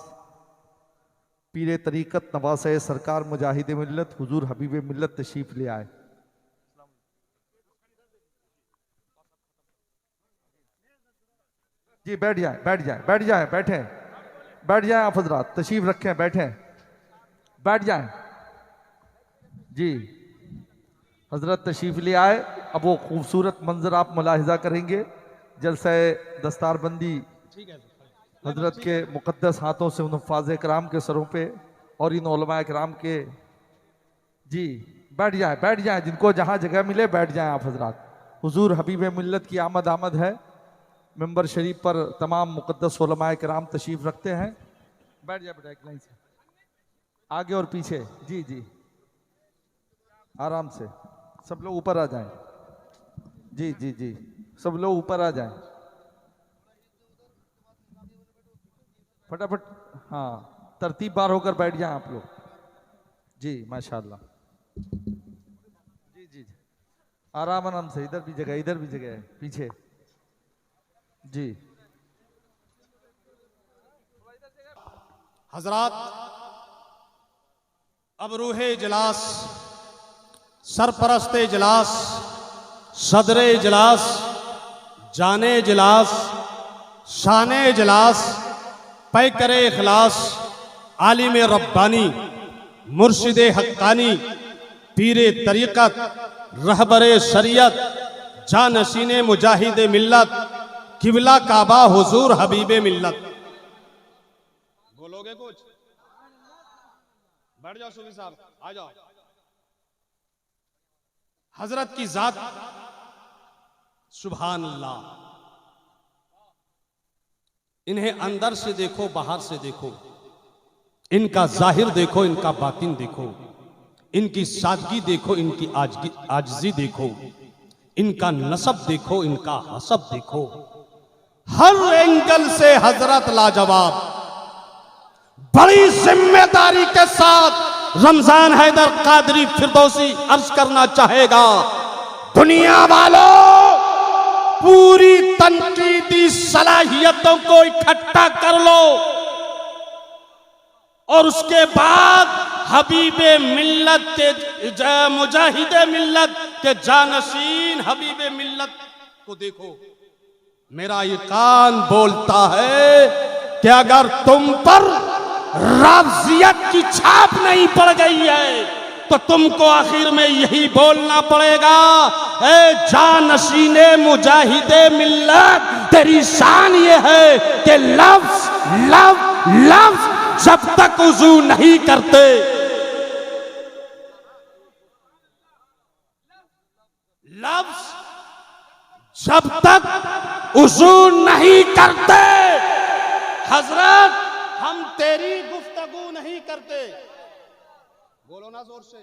पीरे तरीक़त नवासे सरकार मुजाहिद मिल्लत हुजूर हबीब मिल्लत तशरीफ ले आए। जी बैठ जाए, बैठ जाए आप हजरात, तशरीफ रखें, बैठें, बैठ जाएं। जी हजरत तशरीफ ले आए। अब वो खूबसूरत मंजर आप मुलाहिजा करेंगे। जलसा दस्तारबंदी हजरत के मुक़द्दस हाथों से उन हुफ़्फ़ाज़ कराम के सरों पे और इन उलमाए कराम के। जी बैठ जाए, जिनको जहाँ जगह मिले बैठ जाएं आप हजरात। हुजूर हबीब मिल्लत की आमद है। मेंबर शरीफ पर तमाम मुक़द्दस उलमाए कराम तशरीफ़ रखते हैं। बैठ जाए बेटा, एक लाइन से आगे और पीछे। जी आराम से सब लोग ऊपर आ जाएं। जी सब लोग ऊपर आ जाएं फटाफट। हाँ, तरतीब बार होकर बैठ जाएं आप लोग। जी माशाल्लाह। जी आराम से, इधर भी जगह है पीछे। जी हजरात, अब रूहे इजलास, सरपरस्ते इजलास, सदरे इजलास, जाने इजलास, शाने इजलास, पैकरे इखलास, आलिम रब्बानी, मुर्शिद हक्कानी, पीरे तरीक़त, रहबरे शरीयत, जानशीन मुजाहिद मिल्लत, किबला काबा हुजूर हबीबे मिल्लत। बोलोगे कुछ? बैठ जाओ सूफी साहब, आ जाओ। हजरत की जात सुभान अल्लाह, इन्हें अंदर से देखो बाहर से देखो, इनका जाहिर देखो इनका बातिन देखो, इनकी सादगी देखो इनकी आजजी देखो, इनका नसब देखो इनका हसब देखो, हर एंगल से हजरत लाजवाब। बड़ी जिम्मेदारी के साथ रमजान हैदर कादरी फिरदौसी अर्ज करना चाहेगा, दुनिया वालों पूरी तनकीदी सलाहियतों को इकट्ठा कर लो और उसके बाद हबीबे मिल्लत के मुजाहिदे मिल्लत के जानशीन हबीबे मिल्लत को देखो। मेरा ये कान बोलता है कि अगर तुम पर रावजियत की छाप नहीं पड़ गई है तो तुमको आखिर में यही बोलना पड़ेगा, ए जानशीने मुजाहिदे मिल्लत, तेरी शान ये है कि लफ्ज लफ्ज लफ्ज जब तक वुजू नहीं करते, लफ्ज जब तक वुजू नहीं करते, हजरत हम तेरी गुफ्तगू नहीं करते। बोलो ना जोर से।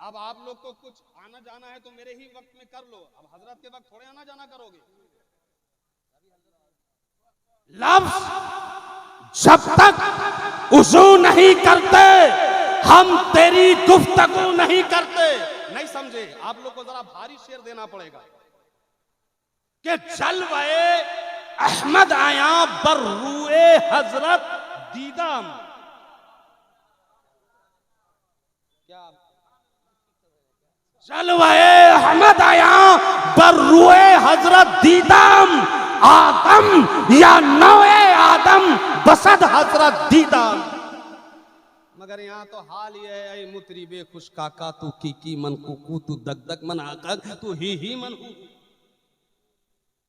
अब आप लोग को कुछ आना जाना है तो मेरे ही वक्त में कर लो, अब हजरत के वक्त थोड़े आना जाना करोगे। लफ्ज जब तक वुजू नहीं करते हम तेरी गुफ्तगू नहीं करते। नहीं समझे? आप लोग को जरा भारी शेर देना पड़ेगा कि जलवे अहमद आया बर्रुए हजरत दीदाम। क्या जलवे अहमद आया बर्रुए हजरत दीदाम, आदम या नौए आदम बसद हजरत दीदाम। मगर यहाँ तो हाल ये है, मुतरी बे खुश काका तू की मन कुकू तू दग दग मन आका तू ही मन हूं,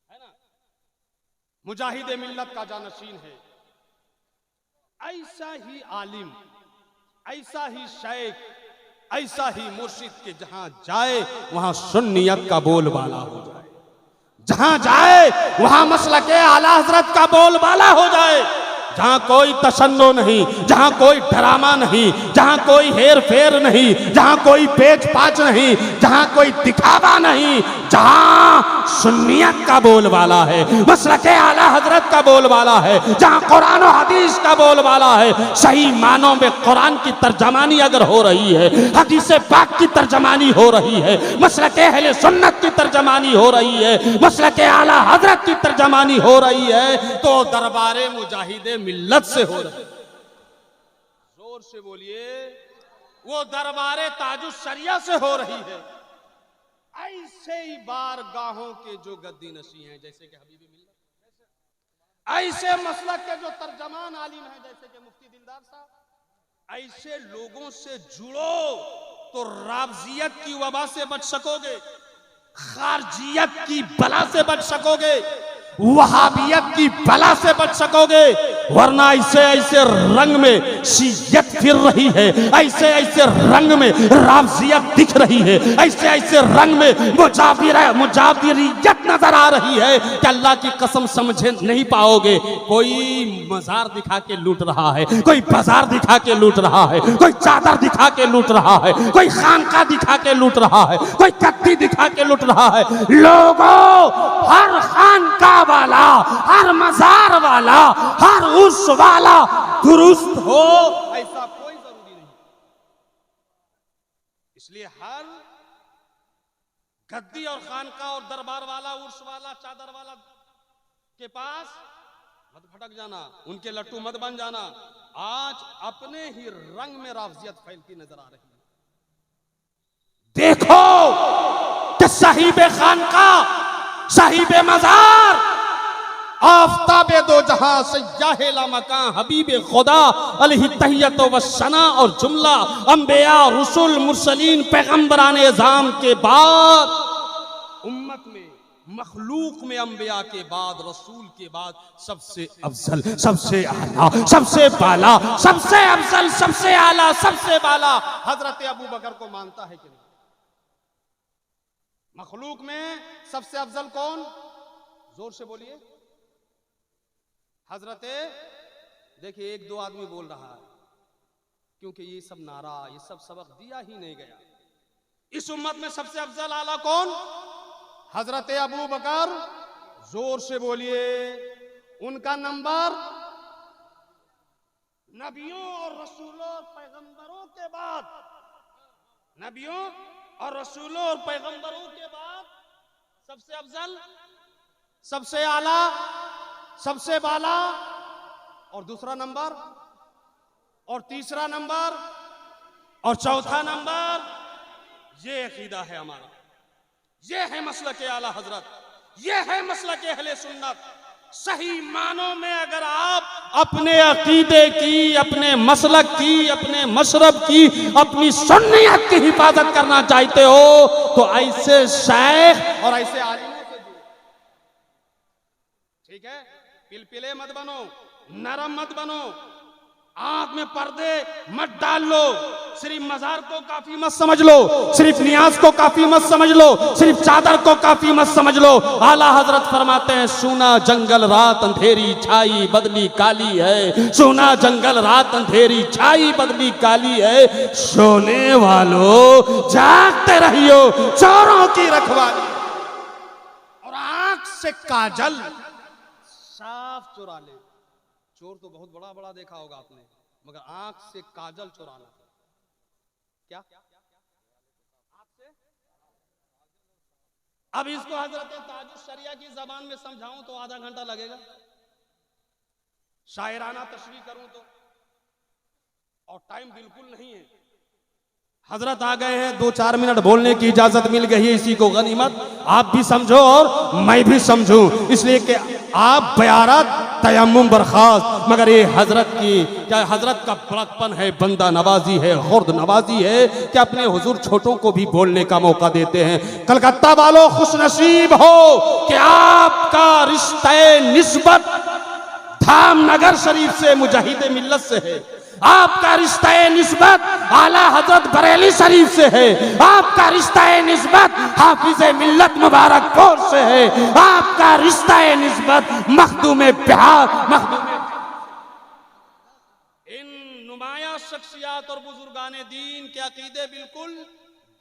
है ना? मुजाहिदे मिल्लत का जानशीन है, ऐसा ही आलिम, ऐसा ही शेख, ऐसा ही मुर्शिद के जहां जाए वहां सुन्नियत का बोलबाला हो जाए, जहां जाए वहां मसलके आला हजरत का बोलबाला हो जाए, जहां कोई तशन्नो नहीं, जहां कोई ड्रामा नहीं, जहां कोई हेर फेर नहीं, जहां कोई पेच पाच नहीं, जहां कोई दिखावा नहीं, जहां सुन्नियत का बोलबाला है, मसलके आला हजरत का बोलबाला है, जहां कुरान और हदीस का बोलबाला है, सही मानों में कुरान की तर्जमानी अगर हो रही है, हदीस पाक की तर्जमानी हो रही है, मसलके अहले सुन्नत की तर्जमानी हो रही है, मसलके आला हजरत की तर्जमानी हो रही है, तो दरबारे मुजाहिदे मिल्लत से हो रही है। जोर से बोलिए, वो दरबारे ताजुश शरिया से हो रही है। ऐसे ही बारगाहों के जो गद्दी नशी हैं जैसे कि हबीबे मिल्लत, ऐसे मसलक के जो तर्जमान आलिम हैं जैसे कि मुफ्ती दिलदार साहब, ऐसे लोगों से जुड़ो तो रावजियत की वबा से बच सकोगे, खारजियत की बला से बच सकोगे, वहाबियत की बला से बच सकोगे। वरना ऐसे ऐसे रंग में शियत फिर रही है, ऐसे ऐसे रंग में रावजियत दिख रही है, ऐसे ऐसे रंग में मुजाबिरियत नजर आ रही है कि अल्लाह की कसम समझ नहीं पाओगे। कोई मजार दिखा के लूट रहा है, कोई बाजार दिखा के लूट रहा है, कोई चादर दिखा के लूट रहा है, कोई खानका दिखा के लूट रहा है, कोई कत्ती दिखा के लूट रहा है। लोगों, हर खानका वाला, हर मजार वाला, हर उस वाला दुरुस्त हो ऐसा कोई जरूरी नहीं। इसलिए हर गद्दी और खानका और दरबार वाला, उर्स वाला, चादर वाला के पास मत भटक जाना, उनके लट्टू मत बन जाना। आज अपने ही रंग में रावजियत फैलती नजर आ रही है। देखो कि साहिबे खानका, साहिबे मजार, आफताबे दो जहां सय्याहे ला मकान हबीबे खुदा अलैहि तहियत व सना और जुमला अंबिया रसूल मुरसलीन पैगंबरान एज़ाम के बाद उम्मत में मखलूक में अंबिया के बाद, रसूल के बाद सबसे अफजल, सबसे आला, सबसे बाला, सबसे अफजल, सबसे आला, सबसे बाला हजरत अबू बकर को मानता है कि नहीं? मखलूक में सबसे अफजल कौन? जोर से बोलिए। हजरत, देखिए एक दो आदमी बोल रहा है, क्योंकि ये सब नारा, ये सब सबक दिया ही नहीं गया। इस उम्मत में सबसे अफजल आला कौन? हजरत अबू बकर। जोर से बोलिए। उनका नंबर नबियों और रसूलों और पैगंबरों के बाद, नबियों और रसूलों और पैगंबरों के बाद सबसे अफजल, सबसे आला, सबसे बाला, और दूसरा नंबर, और तीसरा नंबर, और चौथा नंबर। ये अकीदा है हमारा, ये है मसलक आला हजरत, ये है मसलक अहले सुन्नत। सही मानों में अगर आप अपने अकीदे की, अपने मसलक की, अपने मशरब की, अपनी सुन्नियत की हिफाजत करना चाहते हो तो ऐसे शेख और ऐसे आलिमों से जुड़ो। ठीक है? पिलपिले मत बनो, नरम मत बनो, आंख में पर्दे मत डाल लो, सिर्फ मजार को काफी मत समझ लो, सिर्फ नियाज को काफी मत समझ लो, सिर्फ चादर को काफी मत समझ लो। आला हजरत फरमाते हैं, सोना जंगल रात अंधेरी छाई बदली काली है, सोना जंगल रात अंधेरी छाई बदली काली है, सोने वालों जागते रहियो चोरों की रखवाली। और आंख से काजल साफ चुरा ले। चोर तो बहुत बड़ा बड़ा देखा होगा आपने, मगर आंख से काजल चुराना क्या? आपसे? अब इसको हजरत ताजुश शरिया की जबान में समझाऊं तो आधा घंटा लगेगा, शायराना तशरीह करूं तो, और टाइम बिल्कुल नहीं है। हजरत आ गए हैं, 2-4 मिनट बोलने की इजाजत मिल गई है, इसी को गनीमत आप भी समझो और मैं भी समझूं, इसलिए कि आप बयारत तयम्मुम बर्खास्त, मगर ये हजरत की क्या, हजरत का बड़कपन है, बंदा नवाजी है, खुर्द नवाजी है कि अपने हुजूर छोटों को भी बोलने का मौका देते हैं। कलकत्ता वालों खुश नसीब हो कि आपका रिश्ते निस्बत धामनगर शरीफ से, मुजाहिद मिल्लत से है। आपका रिश्ता निस्बत आला हजरत बरेली शरीफ से है। आपका रिश्ता निस्बत हाफिज मिल्लत मुबारकपुर से है। आपका रिश्ता निस्बत मखदूम बिहार, मखदूम। इन नुमाया शख्सियात और बुजुर्गाने दीन के अकीदे बिल्कुल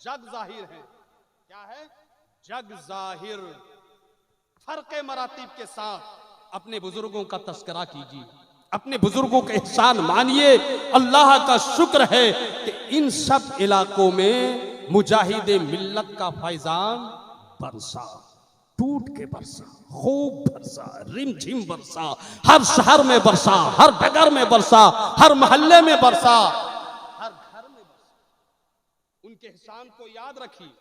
जग जाहिर हैं। क्या है? जग जाहिर। फर्क मरातिब के साथ अपने बुजुर्गों का तस्करा कीजिए, अपने बुजुर्गों के एहसान मानिए। अल्लाह का शुक्र है कि इन सब इलाकों में मुजाहिद मिल्लत का फैजान बरसा, टूट के बरसा, खूब बरसा, रिमझिम बरसा, हर शहर में बरसा, हर डगर में बरसा, हर मोहल्ले में बरसा, हर घर में बरसा। उनके एहसान को याद रखिए,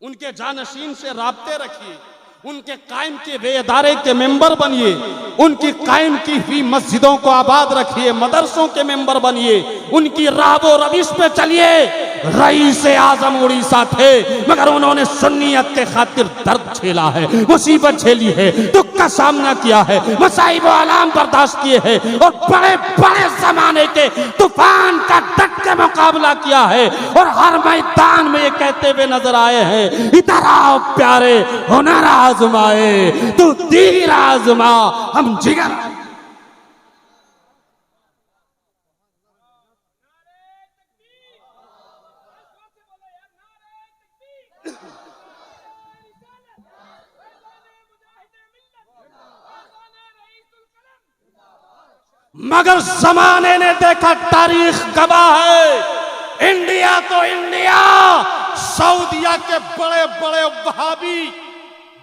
उनके जानशीन से राब्ते रखिए, उनके कायम के बेदारे के मेंबर बनिए, उनकी कायम की हुई मस्जिदों को आबाद रखिए, मदरसों के मेंबर बनिए, उनकी राहबो रविश पे चलिए। रईस आजम उड़ीसा थे, मगर उन्होंने सुन्नियत के खातिर दर्द झेला है, मुसीबत झेली है, दुख का सामना किया है, मसाइब व आलाम बर्दाश्त किए हैं और बड़े बड़े जमाने के तूफान का डट के मुकाबला किया है। और हर मैदान में ये कहते हुए नजर आए हैं, इधर आओ प्यारे, हुनर आजमाए, तू तीर आजमा, हम जिगर। मगर जमाने ने देखा, तारीख गवाह है, इंडिया तो इंडिया, सऊदिया के बड़े बड़े वहाबी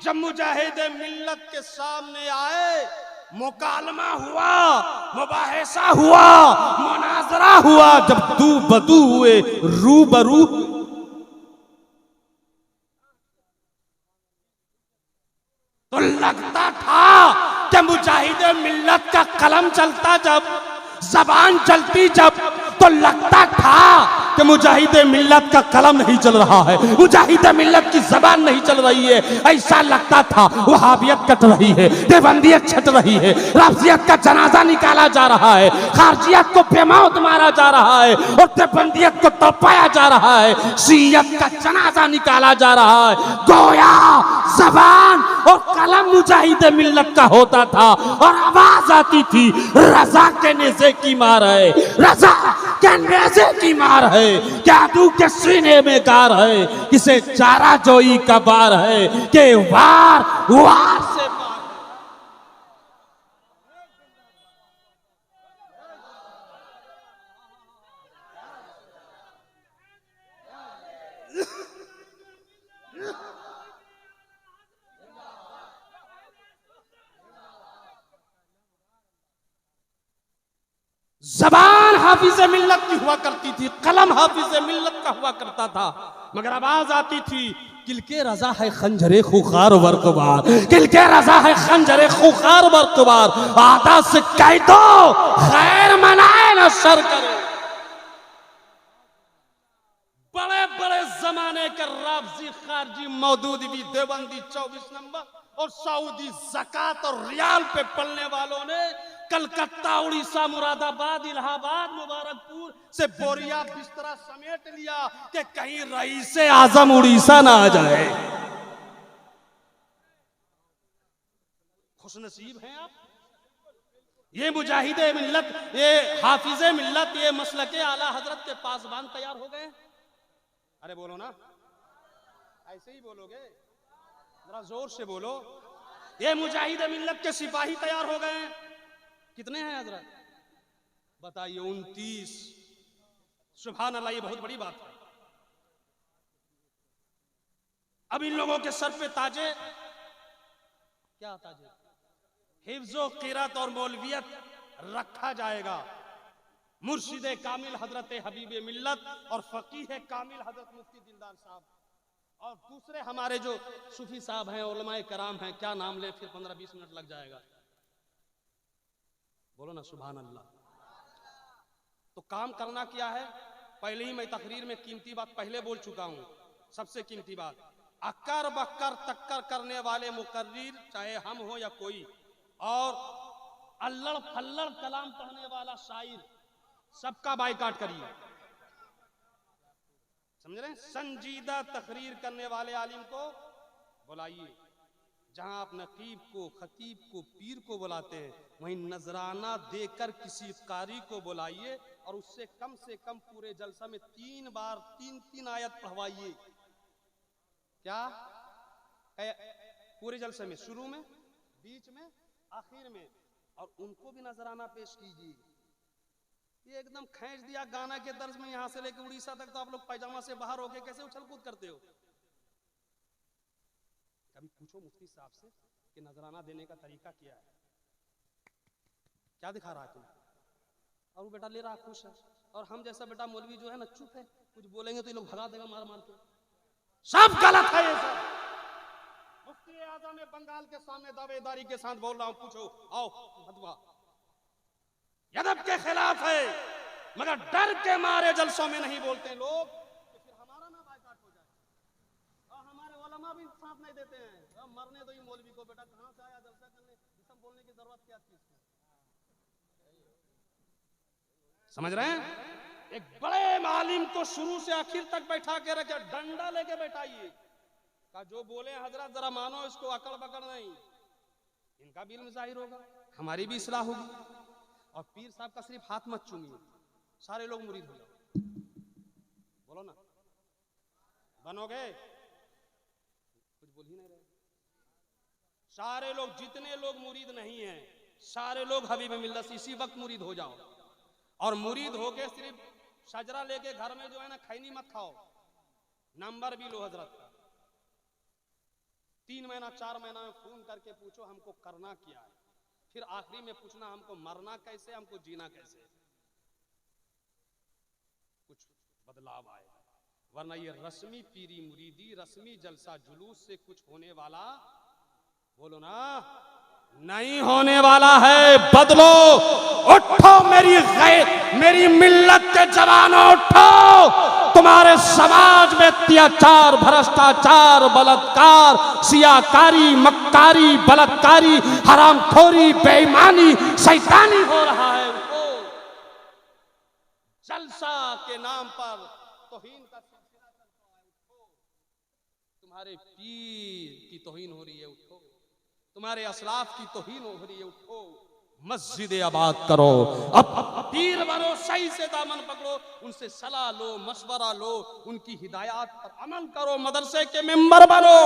जब मुजाहिद मिल्लत के सामने आए, मुकालमा हुआ, मुबाहिसा हुआ, मुनाजरा हुआ, जब दू बदू हुए, रूबरू, तो लगता था कि मुजाहिद मिल्लत का कलम चलता जब, जबान चलती जब, तो लगता था कि मुजाहिद मिल्लत का कलम नहीं चल रहा है, मुजाहिद मिल्लत की जबान नहीं चल रही है। ऐसा लगता था वहाबियत कट रही है, देवबंदियत छट रही है, राफजियत का जनाजा निकाला जा रहा है, खारजियत को बेमौत मारा जा रहा है और देवबंदियत को तड़पाया जा रहा है, शियत का जनाजा निकाला जा रहा है। गोया जबान और कलम मुजाहिद मिल्लत का होता था और आवाज आती थी रजा के नेज़े की मार है, रजा के नेज़े की मार है, क्या तू के सीने में गार है, किसे चारा जोई का बार है के वार वार से जबान हाफिज मिल्लत की हुआ करती थी, कलम हाफिज मिल्लत का हुआ करता था, मगर आवाज आती थी किलके रजा है खंजरे खुखार वर्कबार, किलके रजा है खंजरे खुखार वर्कबार, आदा से कह दो खैर मनाए न शर करे। बड़े बड़े जमाने के राफजी खारजी मौदूदी देवबंदी 24 नंबर और सऊदी ज़कात और रियाल पे पलने वालों ने कलकत्ता, उड़ीसा, मुरादाबाद, इलाहाबाद, मुबारकपुर से बोरिया बिस्तरा समेट लिया कि कहीं रईस आजम उड़ीसा ना आ जाए। खुशनसीब हैं आप। ये मुजाहिदे मिल्लत, ये हाफिजे मिल्लत, ये मसलके आला हजरत के पासबान तैयार हो गए। अरे बोलो ना, ऐसे ही बोलोगे, जरा जोर से बोलो। ये मुजाहिदे मिल्लत के सिपाही तैयार हो गए। कितने हैं हजरत बताइए? 29। सुभान अल्लाह, ये बहुत बड़ी बात है। अब इन लोगों के सर पे ताजे, क्या ताजे? हिफ्ज़ो क़िरात और मौलवियत रखा जाएगा। मुर्शिदे कामिल हजरत हबीब मिल्लत और फकीह कामिल हजरत मुफ्ती दिलदार साहब और दूसरे हमारे जो सूफी साहब हैं, उलमाए कराम हैं, क्या नाम ले, फिर 15-20 मिनट लग जाएगा। बोलो ना सुभान अल्लाह। तो काम करना क्या है? पहले ही मैं तकरीर में कीमती बात पहले बोल चुका हूं। सबसे कीमती बात, अक्कर बक्कर टक्कर करने वाले मुकर्रिर, चाहे हम हो या कोई, और अल्लड़ फल्लड़ कलाम पढ़ने वाला शायर, सबका बाइकाट करिए। समझ रहे हैं? संजीदा तकरीर करने वाले आलिम को बुलाइए। जहां आप नकीब को, खतीब को, पीर को बुलाते हैं, वहीं नजराना देकर किसी कारी को बुलाइए और उससे कम से कम पूरे जलसा में 3 बार 3-3 आयत पढ़वाइए। क्या पूरे जलसे में, शुरू में, बीच में, आखिर में, और उनको भी नजराना पेश कीजिए। ये एकदम खींच दिया गाना के दर्ज में, यहां से लेकर उड़ीसा तक तो आप लोग पैजामा से बाहर होके कैसे उछल कूद करते हो? कभी पूछो मुफ्ती साहब से कि नजराना देने का तरीका क्या है, क्या दिखा रहा है तुम्हें? और वो बेटा ले रहा खुश है, और हम जैसा बेटा मौलवी जो है ना चुप है, कुछ बोलेंगे तो ये लोग भगा देगा मार मार के। सब गलत है ये सब। मुफ्ती आजम बंगाल के सामने दावेदारी के साथ बोल रहा हूं, पूछो, आओ फतवा अदब के खिलाफ है, मगर डर के मारे जलसों में नहीं बोलते लोग कि फिर हमारा ना बाइकाट हो जाए, और हमारे उलमा भी साथ नहीं देते हैं। अब मरने दो ये मौलवी को, बेटा कहां से आया जलसा करने, ये सब बोलने की जरूरत क्या थी? समझ रहे हैं? एक बड़े मालिम को शुरू से आखिर तक बैठा के रखे, डंडा लेके बैठाइए, का जो बोले हजरत जरा मानो इसको, अकड़ बकड़ नहीं। इनका भी इल्म जाहिर होगा, हमारी भी इस्लाह होगी। और पीर साहब का सिर्फ हाथ मत चूमिए, सारे लोग मुरीद हो जाओ। बोलो ना, बनोगे? कुछ बोल ही नहीं रहे। सारे लोग, जितने लोग मुरीद नहीं हैं, सारे लोग हबीब मिल्लत इसी वक्त मुरीद हो जाओ। और मुरीद होके सिर्फ शजरा लेके घर में जो है ना खैनी मत खाओ, नंबर भी लो हजरत का। 3 महीना 4 महीना में फोन करके पूछो हमको करना क्या है, फिर आखिरी में पूछना हमको मरना कैसे, हमको जीना कैसे, कुछ बदलाव आए। वरना ये रस्मी पीरी मुरीदी, रस्मी जलसा जुलूस से कुछ होने वाला, बोलो ना, नहीं होने वाला है। बदलो, उठो मेरी मेरी मिल्लत के जवानों उठो, तुम्हारे समाज में अत्याचार, भ्रष्टाचार, बलात्कार, सियाकारी, मक्कारी, बलात्कारी, हरामखोरी, बेईमानी, शैतानी हो रहा है। उठो, जलसा के नाम पर तौहीन का सिलसिला चल रहा है। उठो, तुम्हारे पीर की तौहीन हो रही है। उठो, तुम्हारे असलाफ की तौहीन हो रही है। उठो, मस्जिद आबाद करो, अब पीर बनो, सही से दामन पकड़ो, उनसे सलाह लो, मशवरा लो, उनकी हिदायत पर अमल करो, मदरसे के मेंबर बनो।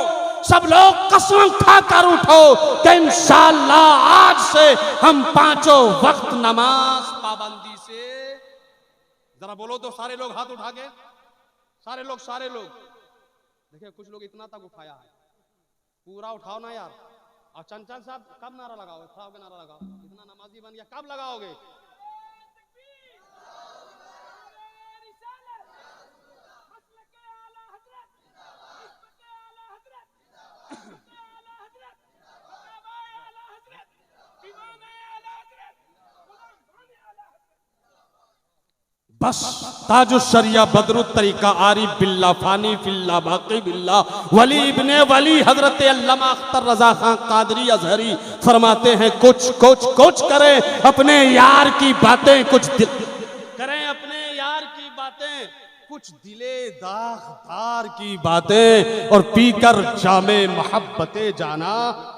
सब लोग कसम खाकर उठो कि इंशाअल्लाह आज से हम 5 वक्त नमाज पाबंदी से, जरा बोलो तो सारे लोग हाथ उठा के, सारे लोग देखिए, कुछ लोग इतना तक उठाया है, पूरा उठाओ ना यार। और चंचल साहब कब नारा लगाओगे? उठाओगे नारा लगाओ, इतना नमाजी बन गया, कब लगाओगे? बस ताजुश शरिया बदरुत तरीका आरिफ बिल्ला फानी फिल्ला बाकी बिल्ला वली इब्ने वली हजरत अल्लामा अख्तर रजा खान कादरी अजहरी फरमाते हैं, कुछ करें अपने यार की बातें, करें अपने यार की बातें, कुछ दिले दागदार की बातें, और पीकर जामे मोहब्बते जाना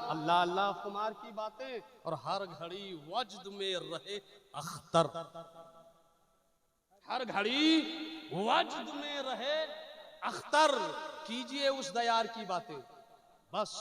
अल्लाह अल्लाह खुमार की बातें, और हर घड़ी वज्द में रहे अख्तर, हर घड़ी वज्द में रहे अख्तर। कीजिए उस दयार की बातें। बस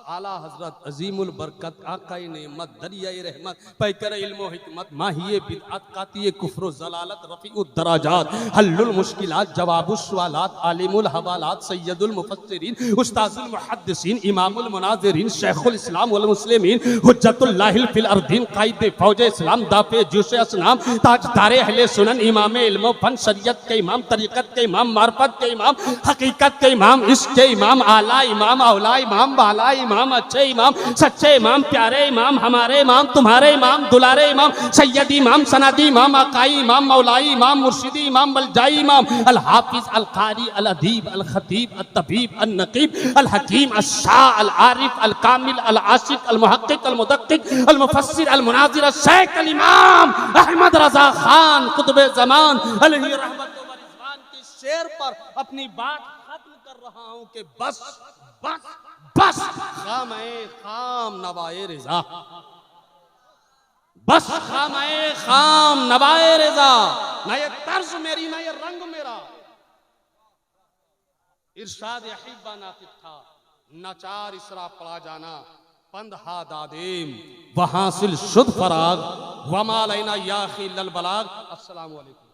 आला हजरत अजीमुल बरकत आकाए नेमत दरियाए रहमत पैकर इल्म व हिकमत माहिए बिदअत कातिए कुफ्र व ज़लालत रफ़ीउद दराजात हल्लुल मुश्किलात जवाबुस सवालात आलिमुल हवालात सय्यदुल मुफस्सिरीन उस्ताजुल मुहद्दिसीन इमामुल मुनाज़िरीन शेखुल इस्लाम वल मुस्लिमीन हुज्जतुल्लाहिल फिल अर्दीन कायदे फौज इस्लाम दाफे जुश असनाम ताजदारे अहले सुनन इमाम इल्म फन शरीयत के इमाम तरीक़त के इमाम मार्फत के इमाम हकीकत के इमाम इश्क के इमाम आला इमाम औला इमाम बाला इमाम अच्छे इमाम सच्चे इमाम प्यारे इमाम हमारे इमाम तुम्हारे इमाम दुलारे इमाम सैयदी इमाम सनदी इमाम अकाई इमाम मौलाई इमाम मुर्शिदी इमाम मलजाई इमाम अल हाफिज अल कारी अल अदीब अल खतीब अल तबीब अल नकीब अल हकीम अल शाह अल आरिफ अल कामिल अल आशिक अल मुहक्किक अल मुदक्किक अल मुफस्सिर अल मुनाजिर अल शेख अल इमाम अहमद रजा खान कुतुब ज़मान अलैहि रहमत व रिज़वान के शेर पर अपनी बात खत्म कर रहा हूं कि बस खाम नवाए रिजा, बस खाम नवाए रिजा। ना ये तर्ज मेरी, ना ये रंग मेरा। इरशाद अहिब्बा नातिक था, नचार इसरा पड़ा जाना पंदहा दादेम वहासिल शुद्ध फराग वमा लैना या खिल बलाग। अस्सलाम वालेकुम।